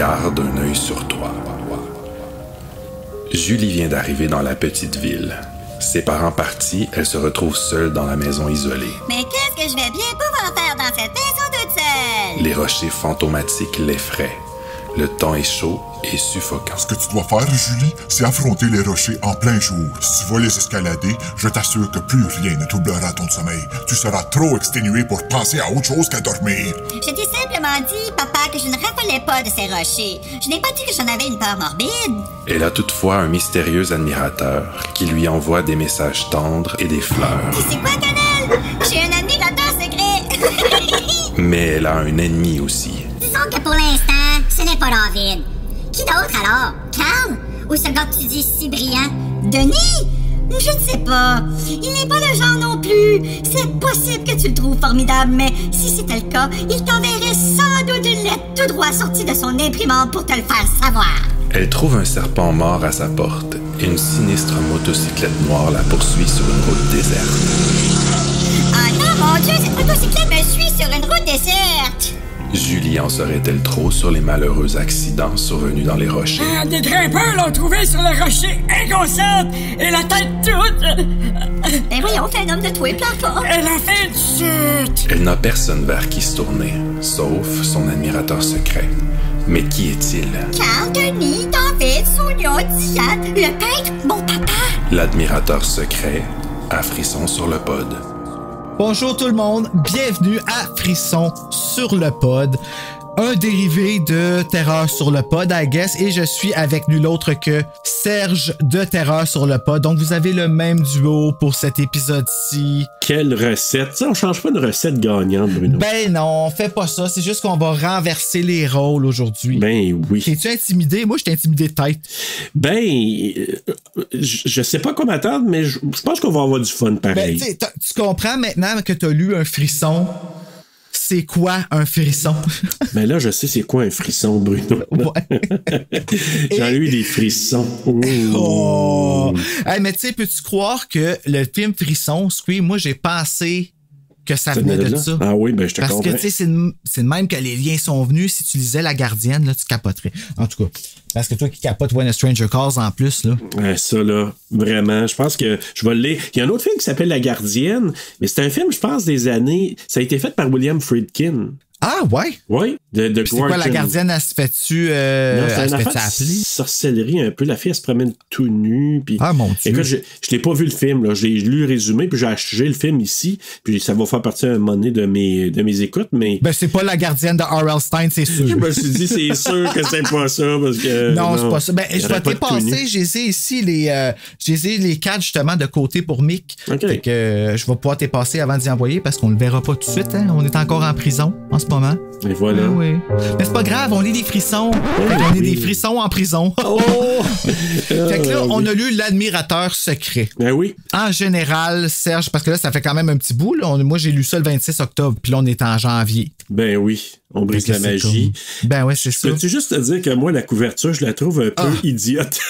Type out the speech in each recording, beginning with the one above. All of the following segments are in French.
garde un œil sur toi. Julie vient d'arriver dans la petite ville. Ses parents partis, elle se retrouve seule dans la maison isolée. Mais qu'est-ce que je vais bien pouvoir faire dans cette maison toute seule? Les rochers fantomatiques l'effraient. Le temps est chaud et suffocant. Ce que tu dois faire, Julie, c'est affronter les rochers en plein jour. Si tu vas les escalader, je t'assure que plus rien ne troublera ton sommeil. Tu seras trop exténué pour penser à autre chose qu'à dormir. Je t'ai simplement dit, papa, que je ne raffolais pas de ces rochers. Je n'ai pas dit que j'en avais une peur morbide. Elle a toutefois un mystérieux admirateur qui lui envoie des messages tendres et des fleurs. Tu sais quoi, Connell? J'ai un admirateur secret. Mais elle a un ennemi aussi. Disons que pour l'instant, ce n'est pas David. Qui d'autre alors? Carl? Ou ce gars que tu dis si brillant? Denis? Je ne sais pas. Il n'est pas le genre non plus. C'est possible que tu le trouves formidable, mais si c'était le cas, il t'enverrait sans doute une lettre tout droit sortie de son imprimante pour te le faire savoir. Elle trouve un serpent mort à sa porte et une sinistre motocyclette noire la poursuit sur une route déserte. Oh non, mon Dieu, cette motocyclette me suit sur une route déserte. Julie en saurait-elle trop sur les malheureux accidents survenus dans les rochers? Des grimpeurs l'ont trouvée sur le rocher inconsciente et la tête toute. Ben voyons, fais un homme de toi et pleure pas. Elle a fait une chute. Elle n'a personne vers qui se tourner, sauf son admirateur secret. Mais qui est-il? Carl, Denis, David, Sonia, Diane, le peintre, mon papa. L'admirateur secret à Frisson sur le pod. Bonjour tout le monde, bienvenue à Frisson sur le pod, un dérivé de Terreur sur le pod, I guess, et je suis avec nul autre que Serge de Terreur sur le pod. Donc vous avez le même duo pour cet épisode-ci. Quelle recette! Ça, on change pas de recette gagnante, Bruno. Ben non, fais pas ça, c'est juste qu'on va renverser les rôles aujourd'hui. Ben oui. T'es-tu intimidé? Moi, je t'ai intimidé de tête. Ben, je sais pas quoi m'attendre, mais je pense qu'on va avoir du fun pareil. Ben, tu comprends maintenant que t'as lu un frisson. C'est quoi un frisson? Ben là, je sais c'est quoi un frisson, Bruno. Ouais. J'en ai eu des frissons. Oh! Hey, mais tu sais, peux-tu croire que le film Frisson, Scream, moi, j'ai pensé que ça venait de ça. Ah oui, ben je te comprends. Parce que, tu sais, c'est de même que les liens sont venus. Si tu lisais La Gardienne, là, tu capoterais. En tout cas, parce que toi qui capotes When a Stranger Calls en plus, là. Ouais, ça, là, vraiment, je pense que je vais le lire. Il y a un autre film qui s'appelle La Gardienne, mais c'est un film, je pense, des années... Ça a été fait par William Friedkin. Ah, ouais? Oui, de c'est quoi, La Gardienne, elle se fait-tu appeler? Sorcellerie un peu. La fille, elle se promène tout nue. Puis, ah, mon Dieu. Écoute, je l'ai pas vu le film, là. J'ai lu le résumé, puis j'ai le film ici. Puis ça va faire partie à un moment donné de mes écoutes, mais... Ben, c'est pas La Gardienne de R.L. Stein, c'est sûr. Je me suis dit, c'est sûr que c'est pas ça, parce que... Non, c'est pas ça. Ben, je vais te passer, j'ai ici les cadres, justement, de côté pour Mick. OK. Fait que je vais pouvoir t'y passer avant d'y envoyer, parce qu'on le verra pas tout de suite, hein. On est encore en prison, en ce moment. Et voilà. Oui. Mais c'est pas grave, on lit des frissons. On est des frissons en prison. Oh! Fait que là, on a lu l'admirateur secret. Ben oui. En général, Serge, parce que là, ça fait quand même un petit bout. Là. Moi, j'ai lu ça le 26 octobre, puis là, on est en janvier. Ben oui. On brise la magie. Ben ouais, c'est ça. Peux-tu juste te dire que moi, la couverture, je la trouve un peu idiote.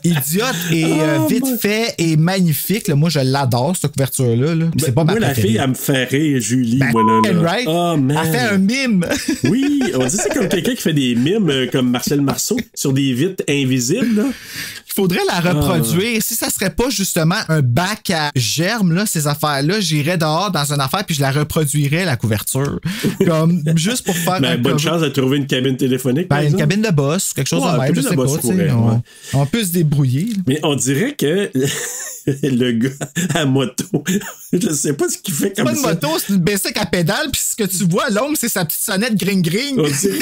Idiote et vite fait et magnifique. Là, moi, je l'adore, cette couverture-là. Là. C'est pas moi, ma la fille, elle me fait rire, Julie. Ben, moi, là. Right? Oh, man. Elle fait un mime. Oui, on dit c'est comme quelqu'un qui fait des mimes comme Marcel Marceau sur des vitres invisibles. Là. Il faudrait la reproduire. Si ça serait pas justement un bac à germes, là, ces affaires-là, j'irais dehors dans une affaire puis je la reproduirais, la couverture. Comme juste pour faire ben, bonne chance de trouver une cabine téléphonique. Ben, une cabine de boss, quelque chose de même. Je sais pas, on peut se débrouiller. Mais on dirait que le gars à moto, je sais pas ce qu'il fait comme ça. C'est pas une moto, c'est une bicycle à pédale, puis ce que tu vois à l'ombre, c'est sa petite sonnette gring-gring. On dirait,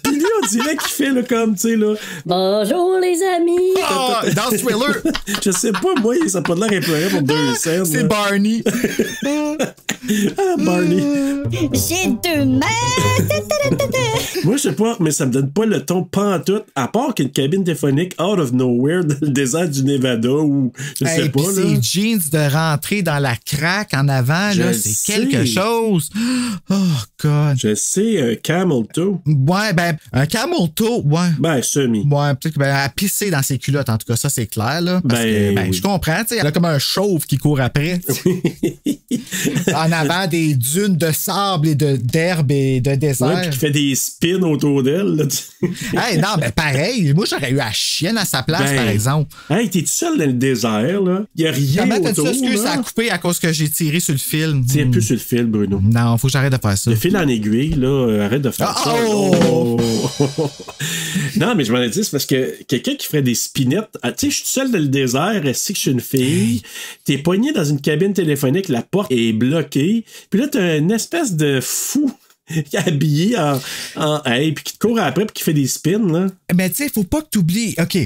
puis lui, on dirait qu'il fait là, comme, tu sais, là. Bonjour les amis. Oh, dans Thriller. Je sais pas, moi, ça n'a pas de l'air éploré pour deux scènes. C'est Barney. Ah, Barney. J'ai deux mains. Moi, je sais pas, mais ça me donne pas le ton pantoute, à part qu'une cabine téléphonique out of nowhere dans le désert du Nevada ou je sais Puis pas, là. ses jeans de rentrer dans la craque en avant, là, c'est quelque chose. Oh, God. Je sais, un camel toe. Ouais, ben, un camel toe, ouais. Ben, semi. Ouais, peut-être qu'elle a pissé dans ses culottes, en tout cas, ça, c'est clair, là. Parce que, oui. je comprends, tu sais, elle a comme un chauve qui court après. En avant des dunes de sable et d'herbe et de désert. Ouais, puis qui fait des spins autour d'elle, là. Hey, non, ben, pareil, moi, j'aurais eu la chienne à sa place, par exemple. Hey, t'es tout seul dans le désert, là. Il y a rien Comment t'as dit autour, ça? Excuse, là. ça a coupé à cause que j'ai tiré sur le fil. Tire plus sur le fil, Bruno. Non, faut que j'arrête de faire ça. Le fil en aiguille, là, arrête de faire ça. Oh! Non, mais je m'en ai dit, c'est parce que quelqu'un qui ferait des spinettes, tu sais, je suis tout seul dans le désert, est-ce que je suis une fille, t'es poigné dans une cabine téléphonique, la porte est bloquée, puis là, t'as une espèce de fou habillé en hey, puis qui te court après, puis qui fait des spins, là. Mais tu sais, faut pas que t'oublies. OK,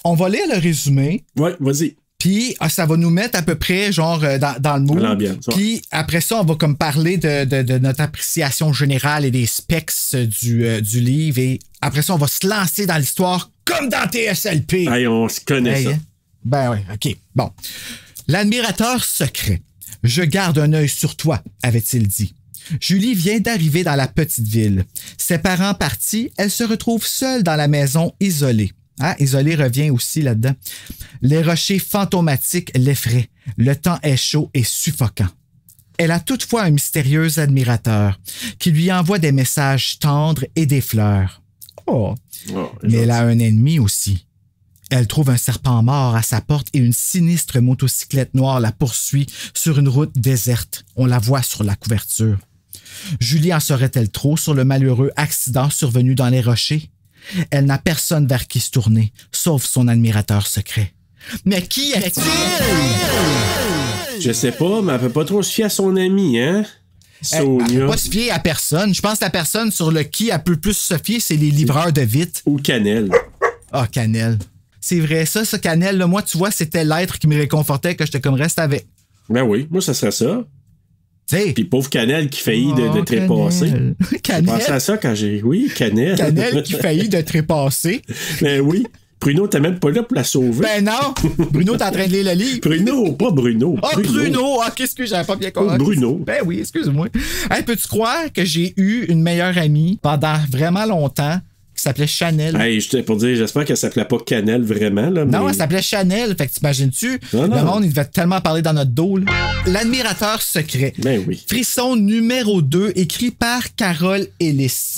on va lire le résumé. Ouais, vas-y. Puis, ça va nous mettre à peu près, genre, dans le mood. L'ambiance, ouais. Puis, après ça, on va comme parler de notre appréciation générale et des specs du livre. Et après ça, on va se lancer dans l'histoire comme dans TSLP. Hey, on se connaît ça. Hein? Ben oui, OK. Bon. L'admirateur secret. Je garde un œil sur toi, avait-il dit. Julie vient d'arriver dans la petite ville. Ses parents partis, elle se retrouve seule dans la maison isolée. Ah, isolé revient aussi là-dedans. Les rochers fantomatiques l'effraient. Le temps est chaud et suffocant. Elle a toutefois un mystérieux admirateur qui lui envoie des messages tendres et des fleurs. Oh, mais elle a un ennemi aussi. Elle trouve un serpent mort à sa porte et une sinistre motocyclette noire la poursuit sur une route déserte. On la voit sur la couverture. Julie en saurait-elle trop sur le malheureux accident survenu dans les rochers? Elle n'a personne vers qui se tourner, sauf son admirateur secret. Mais qui est-il? Je sais pas, mais elle peut pas trop se fier à son ami, hein? Elle Sonia. peut pas se fier à personne. Je pense que la personne sur le qui elle peut plus se fier, c'est les livreurs de vite. Ou Cannelle. Ah, Cannelle. C'est vrai, ça, Cannelle, là, moi, tu vois, c'était l'être qui me réconfortait que j'étais comme reste avec. Ben oui, moi, ça serait ça. T'sais. Puis pauvre Cannelle qui faillit de trépasser. J'ai Cannelle. pensé à ça quand j'ai... Oui, Cannelle. Cannelle qui faillit de trépasser. Ben oui. Bruno, t'es même pas là pour la sauver. Ben non! Bruno, t'es en train de lire le livre. Bruno, pas Bruno. Oh, Bruno! Ah, qu'est-ce que j'avais pas bien compris? Oh, Bruno. Ben oui, excuse-moi. Hey, peux-tu croire que j'ai eu une meilleure amie pendant vraiment longtemps qui s'appelait Chanel? Hey, j'étais pour dire, j'espère qu'elle s'appelait pas Cannelle vraiment. Là, Non, mais... elle s'appelait Chanel. Fait que t'imagines-tu? Non, non. Le monde, il devait tellement parler dans notre dos. Là. L'admirateur secret. Ben oui. Frisson numéro 2, écrit par Carole Ellis.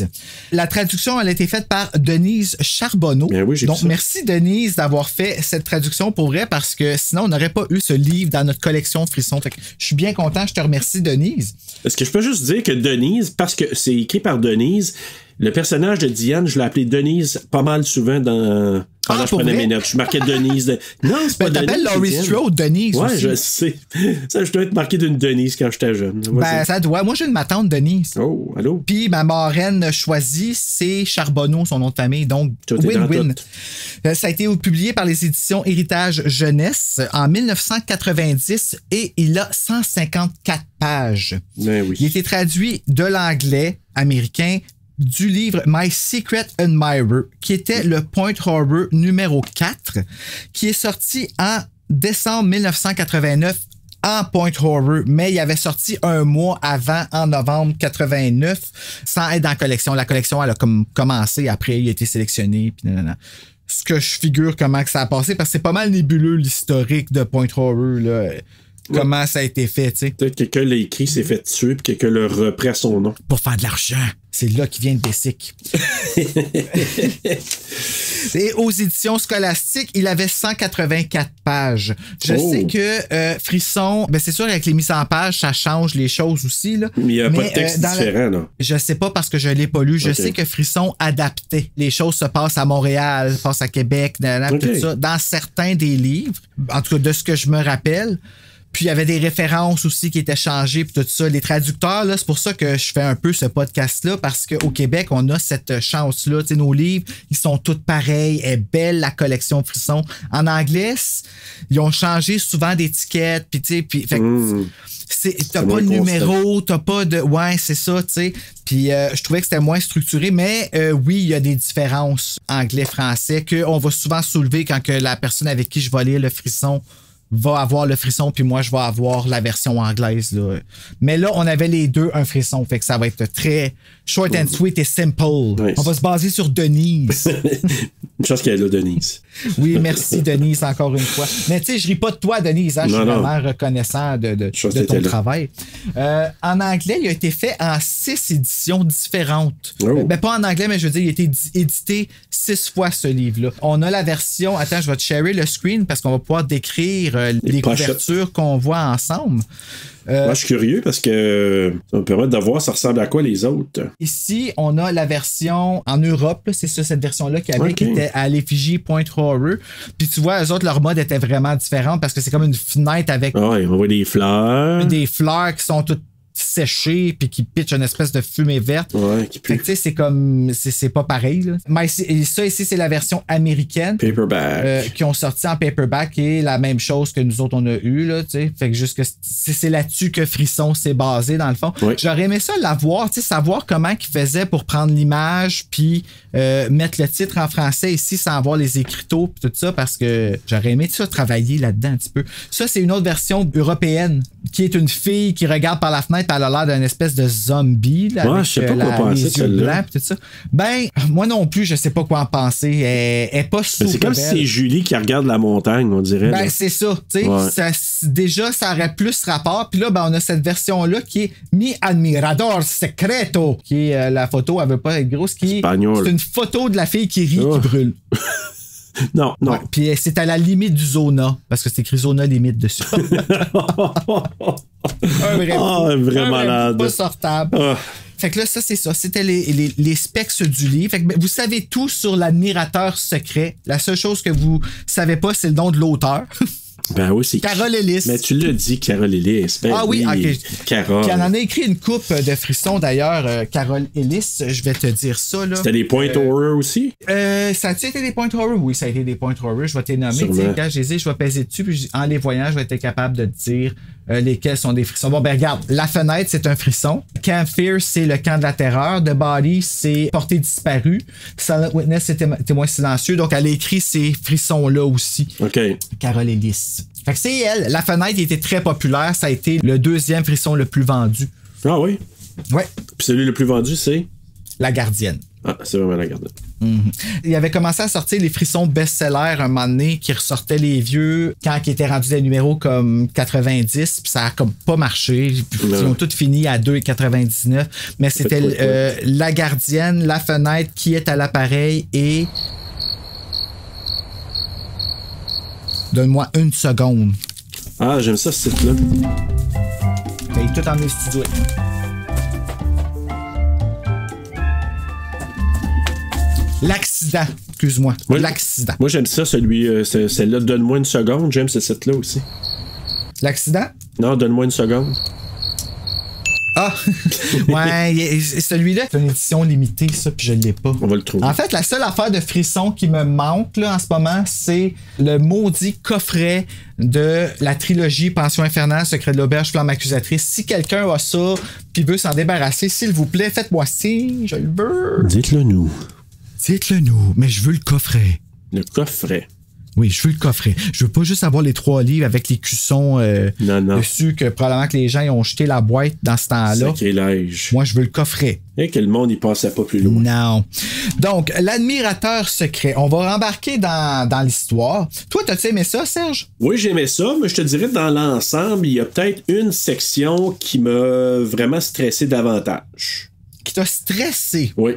La traduction, elle a été faite par Denise Charbonneau. Ben oui, j'ai Donc, vu ça. merci Denise d'avoir fait cette traduction pour vrai parce que sinon, on n'aurait pas eu ce livre dans notre collection de Frisson. Fait que je suis bien content. Je te remercie, Denise. Est-ce que je peux juste dire que Denise, parce que c'est écrit par Denise, le personnage de Diane, je l'ai appelé Denise pas mal souvent pendant que je pour prenais vrai? mes notes. Je marquais Denise. Non, c'est pas Ben, Denise. t'appelles Laurie c'est Diane. Strode Denise Ouais, aussi. je sais. Ça, je dois être marqué d'une Denise quand j'étais jeune. Ben, ça doit. Moi, j'ai une ma tante Denise. Oh, allô? Puis ma marraine choisie, c'est Charbonneau, son nom de famille. Donc, Tout est dans win-win. tout. Ça a été publié par les éditions Héritage Jeunesse en 1990 et il a 154 pages. Ben oui. Il a été traduit de l'anglais américain du livre My Secret Admirer, qui était le Point Horror numéro 4, qui est sorti en décembre 1989 en Point Horror, mais il avait sorti un mois avant, en novembre 89, sans être dans la collection. La collection, elle a comme commencé après, il a été sélectionné, puis nanana. Ce que je figure comment que ça a passé, parce que c'est pas mal nébuleux l'historique de Point Horror, là. Comment ça a été fait, tu sais. Peut-être que quelqu'un l'a écrit, s'est fait tuer, puis quelqu'un l'a repris à son nom. Pour faire de l'argent. C'est là qu'il vient de Bessic. Et aux éditions scolastiques, il avait 184 pages. Je sais que Frisson, ben c'est sûr avec les mises en page, ça change les choses aussi. Là. Mais il n'y a pas de texte différent, là. Je sais pas parce que je l'ai pas lu. Je Ok. sais que Frisson adaptait. Les choses se passent à Montréal, se passent à Québec, Ok. tout ça, dans certains des livres. En tout cas, de ce que je me rappelle. Puis il y avait des références aussi qui étaient changées puis tout ça. Les traducteurs, là, c'est pour ça que je fais un peu ce podcast-là, parce qu'au Québec, on a cette chance-là. Tu sais, nos livres, ils sont tous pareils. Elle est belle, la collection Frisson. En anglais, ils ont changé souvent d'étiquette. Puis tu sais, puis fait que t'as pas de numéro, t'as pas de... Ouais, c'est ça, tu sais. Puis je trouvais que c'était moins structuré, mais oui, il y a des différences anglais-français qu'on va souvent soulever quand que la personne avec qui je vais lire le Frisson va avoir le frisson, puis moi, je vais avoir la version anglaise. Là. Mais là, on avait les deux un frisson, fait que ça va être très short and sweet et simple. Ouais. On va se baser sur Denise. Une chose qu'elle est là, Denise. Oui, merci Denise, encore une fois. Mais tu sais, je ris pas de toi, Denise. Hein? Je suis vraiment reconnaissant de ton travail. En anglais, il a été fait en 6 éditions différentes. Oh. Ben, pas en anglais, mais je veux dire, il a été édité 6 fois, ce livre-là. On a la version... Attends, je vais te sharer le screen parce qu'on va pouvoir décrire les couvertures qu'on voit ensemble. Moi, je suis curieux parce que ça me permet de voir ça ressemble à quoi les autres. Ici, on a la version en Europe. C'est ça, cette version-là qui était à l'effigie Point Horror. Puis tu vois, eux autres, leur mode était vraiment différent parce que c'est comme une fenêtre avec... Ah, on voit des fleurs. Des fleurs qui sont toutes séchées puis qui pitchent une espèce de fumée verte. Ouais, qui pue. Fait que tu sais, c'est comme... C'est pas pareil, là. Mais ça, ici, c'est la version américaine. Paperback. Qui ont sorti en paperback et la même chose que nous autres, on a eu, là, tu sais. Fait que juste que c'est là-dessus que Frisson s'est basé, dans le fond. Oui. J'aurais aimé ça l'avoir, tu sais, savoir comment ils faisaient pour prendre l'image puis mettre le titre en français ici sans avoir les écriteaux puis tout ça, parce que j'aurais aimé ça travailler là-dedans un petit peu. Ça, c'est une autre version européenne qui est une fille qui regarde par la fenêtre. Elle a l'air d'une espèce de zombie. Là, ouais, avec, je sais pas quoi penser les de celle-là. Blancs, tout ça. Ben, moi non plus, je sais pas quoi en penser. Elle est pas super. C'est comme si c'est Julie qui regarde la montagne, on dirait. Ben, là. c'est ça. Tu sais, déjà, ça aurait plus rapport. Puis là, ben, on a cette version-là qui est Mi Admirador Secreto, qui est la photo, elle veut pas être grosse, qui est une photo de la fille qui rit, qui brûle. Non. Ouais, puis c'est à la limite du Zona, parce que c'est écrit Zona limite dessus. un vrai malade. Pas sortable. Fait que là, ça, c'est ça. C'était les specs du livre. Fait que vous savez tout sur l'admirateur secret. La seule chose que vous savez pas, c'est le nom de l'auteur. Ben oui, c'est Carole Ellis. Mais tu l'as dit, Carole Ellis. Ben oui, ok. Carole. Puis elle en a écrit une coupe de frissons d'ailleurs, Carole Ellis. Je vais te dire ça, là. C'était des Point Horror aussi? Ça a-tu été des Point Horror? Oui, ça a été des Point Horror. Je vais te les nommer. Quand je les ai, je vais peser dessus. Puis en les voyant, je vais être capable de te dire lesquels sont des frissons. Bon, ben regarde. La fenêtre, c'est un frisson. Camp Fear, c'est le camp de la terreur. The Body, c'est portée disparue. Silent Witness, c'est témoin silencieux. Donc, elle a écrit ces frissons-là aussi. OK. Carole Ellis. Fait que c'est elle. La fenêtre était très populaire. Ça a été le 2e frisson le plus vendu. Ah oui? Ouais. Puis celui le plus vendu, c'est? La Gardienne. Ah, c'est vraiment La Gardienne. Il avait commencé à sortir les frissons best-sellers un moment donné qui ressortaient les vieux quand ils étaient rendus des numéros comme 90, puis ça a comme pas marché. Ils ont tous fini à 2,99. Mais c'était La Gardienne, La Fenêtre, Qui est à l'appareil et... Donne-moi une seconde. Ah, j'aime ça, ce titre-là. Paye tout en mes studios. L'accident. Excuse-moi. L'accident. Moi, j'aime ça, celle-là. Donne-moi une seconde. J'aime ce titre-là aussi. L'accident? Non, donne-moi une seconde. Ah! Ouais, celui-là, c'est une édition limitée, ça, puis je l'ai pas. On va le trouver. En fait, la seule affaire de frisson qui me manque, là, en ce moment, c'est le maudit coffret de la trilogie Pension infernale, Secret de l'auberge, Flamme accusatrice. Si quelqu'un a ça, puis veut s'en débarrasser, s'il vous plaît, faites-moi signe, je le veux. Dites-le nous. Dites-le nous, mais je veux le coffret. Le coffret. Oui, je veux le coffret. Je veux pas juste avoir les 3 livres avec les cuissons dessus que probablement que les gens ils ont jeté la boîte dans ce temps-là. Sacrilège. Moi, je veux le coffret. Et que le monde y passait pas plus loin. Non. Donc, l'admirateur secret. On va rembarquer dans l'histoire. Toi, t'as-tu aimé ça, Serge? Oui, j'aimais ça, mais je te dirais que dans l'ensemble, il y a peut-être une section qui m'a vraiment stressé davantage. Qui t'a stressé? Oui.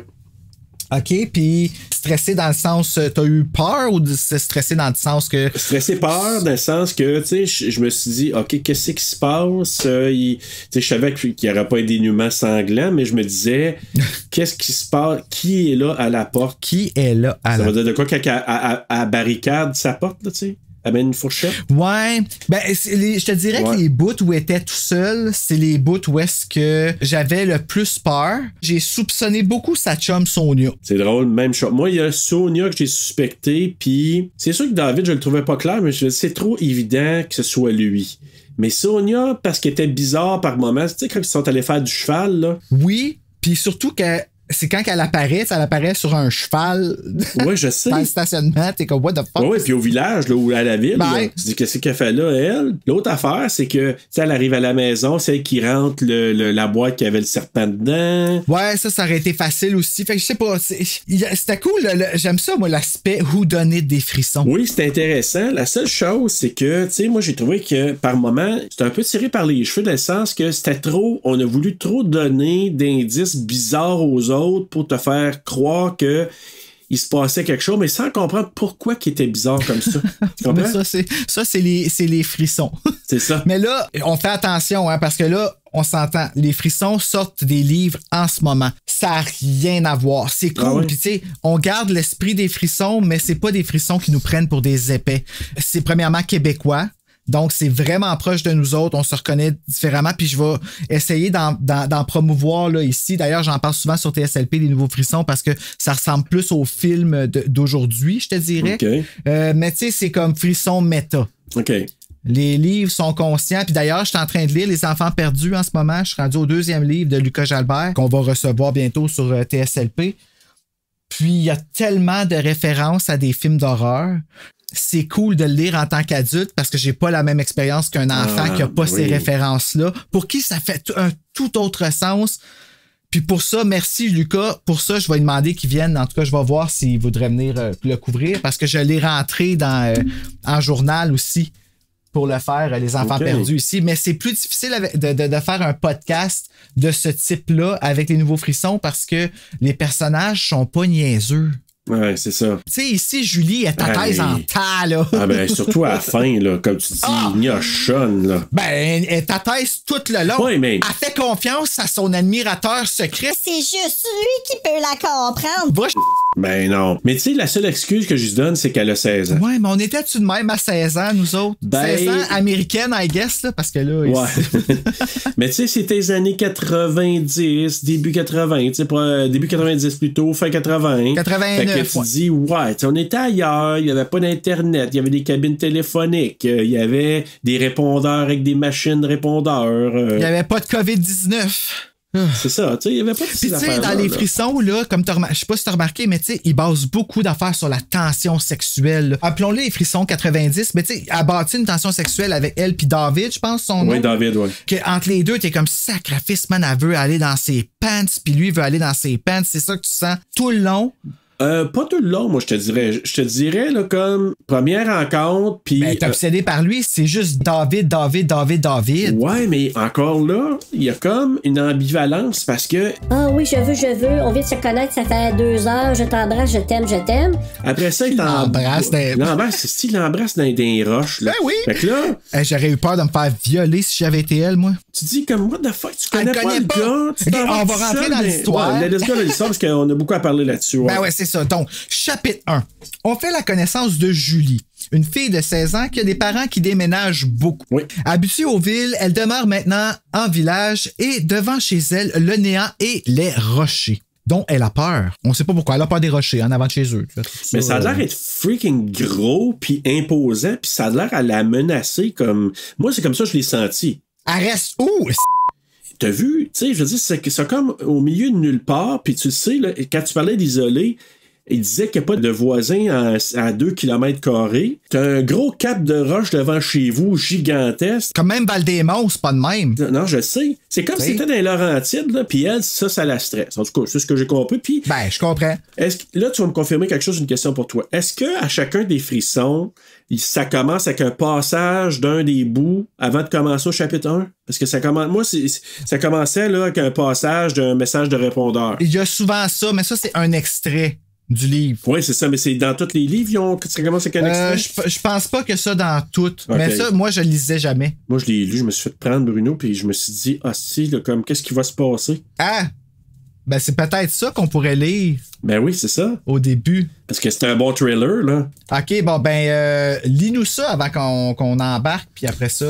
OK, puis stressé dans le sens, t'as eu peur ou c'est stressé dans le sens que... Stressé peur dans le sens que, tu sais, je me suis dit, OK, qu'est-ce qui se passe? Tu sais, je savais qu'il n'y aurait pas un dénouement sanglant, mais je me disais, qu'est-ce qui se passe? Qui est là à la porte? Qui est là à la porte? Ça veut dire de quoi qu'elle barricade sa porte, là, tu sais? Amène une fourchette? Ouais. Ben, je te dirais que les bouts où était tout seul, c'est les bouts où est-ce que j'avais le plus peur. J'ai soupçonné beaucoup sa chum Sonia. C'est drôle, même chose. Moi, il y a Sonia que j'ai suspecté, puis c'est sûr que David, je le trouvais pas clair, mais je me dis, c'est trop évident que ce soit lui. Mais Sonia, parce qu'elle était bizarre par moments, tu sais, quand ils sont allés faire du cheval, là. Oui, puis surtout qu'elle c'est quand elle apparaît sur un cheval. Oui, je sais. Dans le stationnement, t'es comme, what the fuck? Oui, puis au village, là, ou à la ville, là, tu dis, qu'est-ce qu'elle fait là, elle? L'autre affaire, c'est que, tu sais, elle arrive à la maison, c'est elle qui rentre la boîte qui avait le serpent dedans. Ouais, ça aurait été facile aussi. Fait que je sais pas, c'était cool. J'aime ça, moi, l'aspect où donner des frissons. Oui, c'est intéressant. La seule chose, c'est que, tu sais, moi, j'ai trouvé que, par moment, c'était un peu tiré par les cheveux, dans le sens que c'était trop, on a voulu trop donner d'indices bizarres aux autres pour te faire croire que il se passait quelque chose, mais sans comprendre pourquoi il était bizarre comme ça. Tu comprends? Ça, c'est les frissons. C'est ça. Mais là, on fait attention, hein, parce que là, on s'entend. Les frissons sortent des livres en ce moment. Ça n'a rien à voir. C'est cool. Ah ouais? Puis tu sais, on garde l'esprit des frissons, mais c'est pas des frissons qui nous prennent pour des épais. C'est premièrement québécois. Donc, c'est vraiment proche de nous autres. On se reconnaît différemment. Puis, je vais essayer d'en promouvoir là, ici. D'ailleurs, j'en parle souvent sur TSLP, les nouveaux frissons, parce que ça ressemble plus au film d'aujourd'hui, je te dirais. Okay. Mais tu sais, c'est comme frisson méta. OK. Les livres sont conscients. Puis d'ailleurs, je suis en train de lire Les Enfants perdus en ce moment. Je suis rendu au 2e livre de Lucas Jalbert, qu'on va recevoir bientôt sur TSLP. Puis, il y a tellement de références à des films d'horreur. C'est cool de le lire en tant qu'adulte parce que j'ai pas la même expérience qu'un enfant qui a pas ces références-là. Pour qui ça fait un tout autre sens. Puis pour ça, merci Lucas. Pour ça, je vais lui demander qu'il vienne. En tout cas, je vais voir s'il voudrait venir le couvrir parce que je l'ai rentré en journal aussi pour le faire, Les Enfants perdus ici. Mais c'est plus difficile de faire un podcast de ce type-là avec les nouveaux frissons parce que les personnages sont pas niaiseux. Ouais, c'est ça. Tu sais, ici, Julie est à thèse en tas, là. Ah ben, surtout à la fin, là, comme tu dis, gnochonne, là. Ben, elle est à thèse tout le long. Oui, mais... Elle fait confiance à son admirateur secret. C'est juste lui qui peut la comprendre. Va Ben non. Mais tu sais, la seule excuse que je lui donne, c'est qu'elle a 16 ans. Ouais, mais on était-tu de même à 16 ans, nous autres? Ben... 16 ans américaine, I guess, là, parce que là... Ouais. Mais tu sais, c'était les années 90, début 80, tu sais, début 90 plutôt, fin 80. 89. Fait que tu dis, ouais, on était ailleurs, il n'y avait pas d'Internet, il y avait des cabines téléphoniques, il y avait des répondeurs avec des machines répondeurs. Il n'y avait pas de COVID-19. C'est ça, tu sais, il n'y avait pas de Puis tu sais, dans les frissons, là, comme je sais pas si t'as remarqué, mais tu sais, ils basent beaucoup d'affaires sur la tension sexuelle. Là. Appelons-les les frissons 90, mais tu sais, elle a bâti une tension sexuelle avec elle puis David, je pense, son nom. Oui, David, oui. Que entre les deux, t'es comme sacrifice, man, elle veut aller dans ses pants, puis lui veut aller dans ses pants. C'est ça que tu sens tout le long. Pas tout le long, moi, je te dirais. Je te dirais, là, comme première rencontre, puis... Ben, t'es obsédé par lui, c'est juste David. Ouais, mais encore là, il y a comme une ambivalence parce que... Ah oui, je veux, on vient de se connaître, ça fait 2 heures, je t'embrasse, je t'aime. Après ça, il l'embrasse dans des roches, là. Ben oui! Fait que là... j'aurais eu peur de me faire violer si j'avais été elle, moi. Tu dis comme, what the fuck, tu connais pas le gars? Okay, on va rentrer dans l'histoire. Ouais, laisse-moi dans l'histoire parce qu'on a beaucoup à parler là-dessus. Ouais. Ben ouais, c'est ça. Donc, chapitre 1. On fait la connaissance de Julie, une fille de 16 ans qui a des parents qui déménagent beaucoup. Oui. Habituée aux villes, elle demeure maintenant en village et devant chez elle, le néant et les rochers, dont elle a peur. On sait pas pourquoi. Elle a peur des rochers en avant de chez eux. Mais ça a l'air d'être freaking gros puis imposant puis ça a l'air à la menacer comme... Moi, c'est comme ça que je l'ai senti. Elle reste où? T'as vu? Tu sais, je veux dire, c'est comme au milieu de nulle part puis tu sais, là, quand tu parlais d'isolé, il disait qu'il n'y a pas de voisins à 2 km². T'as un gros cap de roche devant chez vous, gigantesque. Comme même Val-des-Monts, c'est pas de même. Non, je sais. C'est comme si c'était dans les Laurentides, là, puis elle, ça la stresse. En tout cas, c'est ce que j'ai compris. Puis, ben, je comprends. Là, tu vas me confirmer quelque chose, une question pour toi. Est-ce que à chacun des frissons, ça commence avec un passage d'un des bouts avant de commencer au chapitre 1? Parce que ça commence. Moi, ça commençait là, avec un passage d'un message de répondeur. Il y a souvent ça, mais ça, c'est un extrait du livre. Oui, c'est ça, mais c'est dans tous les livres, ça commence avec un extrait? Je pense pas que ça dans toutes. Okay. Mais ça, moi, je le lisais jamais. Moi, je l'ai lu, je me suis fait prendre, Bruno, puis je me suis dit, si, là, comme, qu'est-ce qui va se passer? Ah! Ben, c'est peut-être ça qu'on pourrait lire. Ben oui, c'est ça. Au début. Parce que c'était un bon trailer, là. OK, bon, ben, lis-nous ça avant qu'on embarque, puis après ça...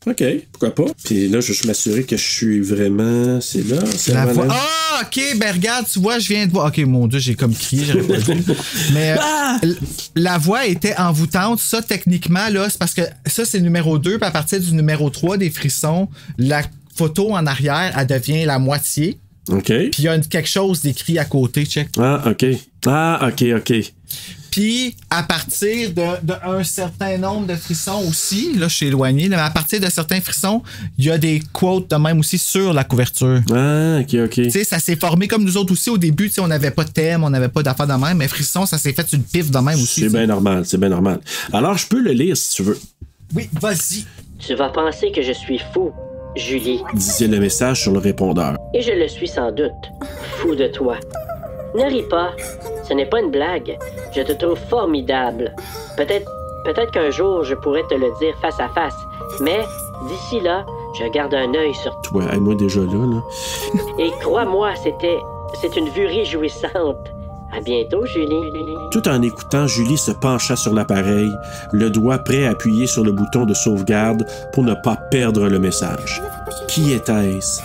OK, pourquoi pas. Puis là, je vais juste m'assurer que je suis vraiment... C'est là, c'est la vraiment... voix. Ah, OK, ben regarde, tu vois, je viens de voir... OK, mon Dieu, j'ai comme crié, j'aurais pas dit. Mais la voix était envoûtante. Ça, techniquement, là, c'est parce que ça, c'est le numéro 2, puis à partir du numéro 3 des frissons, la photo en arrière, elle devient la moitié. OK. Puis il y a quelque chose d'écrit à côté, check. Ah, OK. Puis, à partir d'un certain nombre de frissons aussi, là, je suis éloigné, mais à partir de certains frissons, il y a des quotes de même aussi sur la couverture. Ah, OK. Tu sais, ça s'est formé comme nous autres aussi au début, tu sais, on n'avait pas de thème, on n'avait pas d'affaires de même, mais frisson, ça s'est fait une pif de même aussi. C'est bien normal. Alors, je peux le lire si tu veux. Oui, vas-y. Tu vas penser que je suis fou, Julie. Disait le message sur le répondeur. Et je le suis sans doute. Fou de toi. Ne ris pas. Ce n'est pas une blague. Je te trouve formidable. Peut-être qu'un jour, je pourrais te le dire face à face. Mais, d'ici là, je garde un œil sur toi. Ouais, moi déjà là. Et crois-moi, c'est une vue réjouissante. À bientôt, Julie. Tout en écoutant, Julie se pencha sur l'appareil, le doigt prêt à appuyer sur le bouton de sauvegarde pour ne pas perdre le message. Qui était-ce?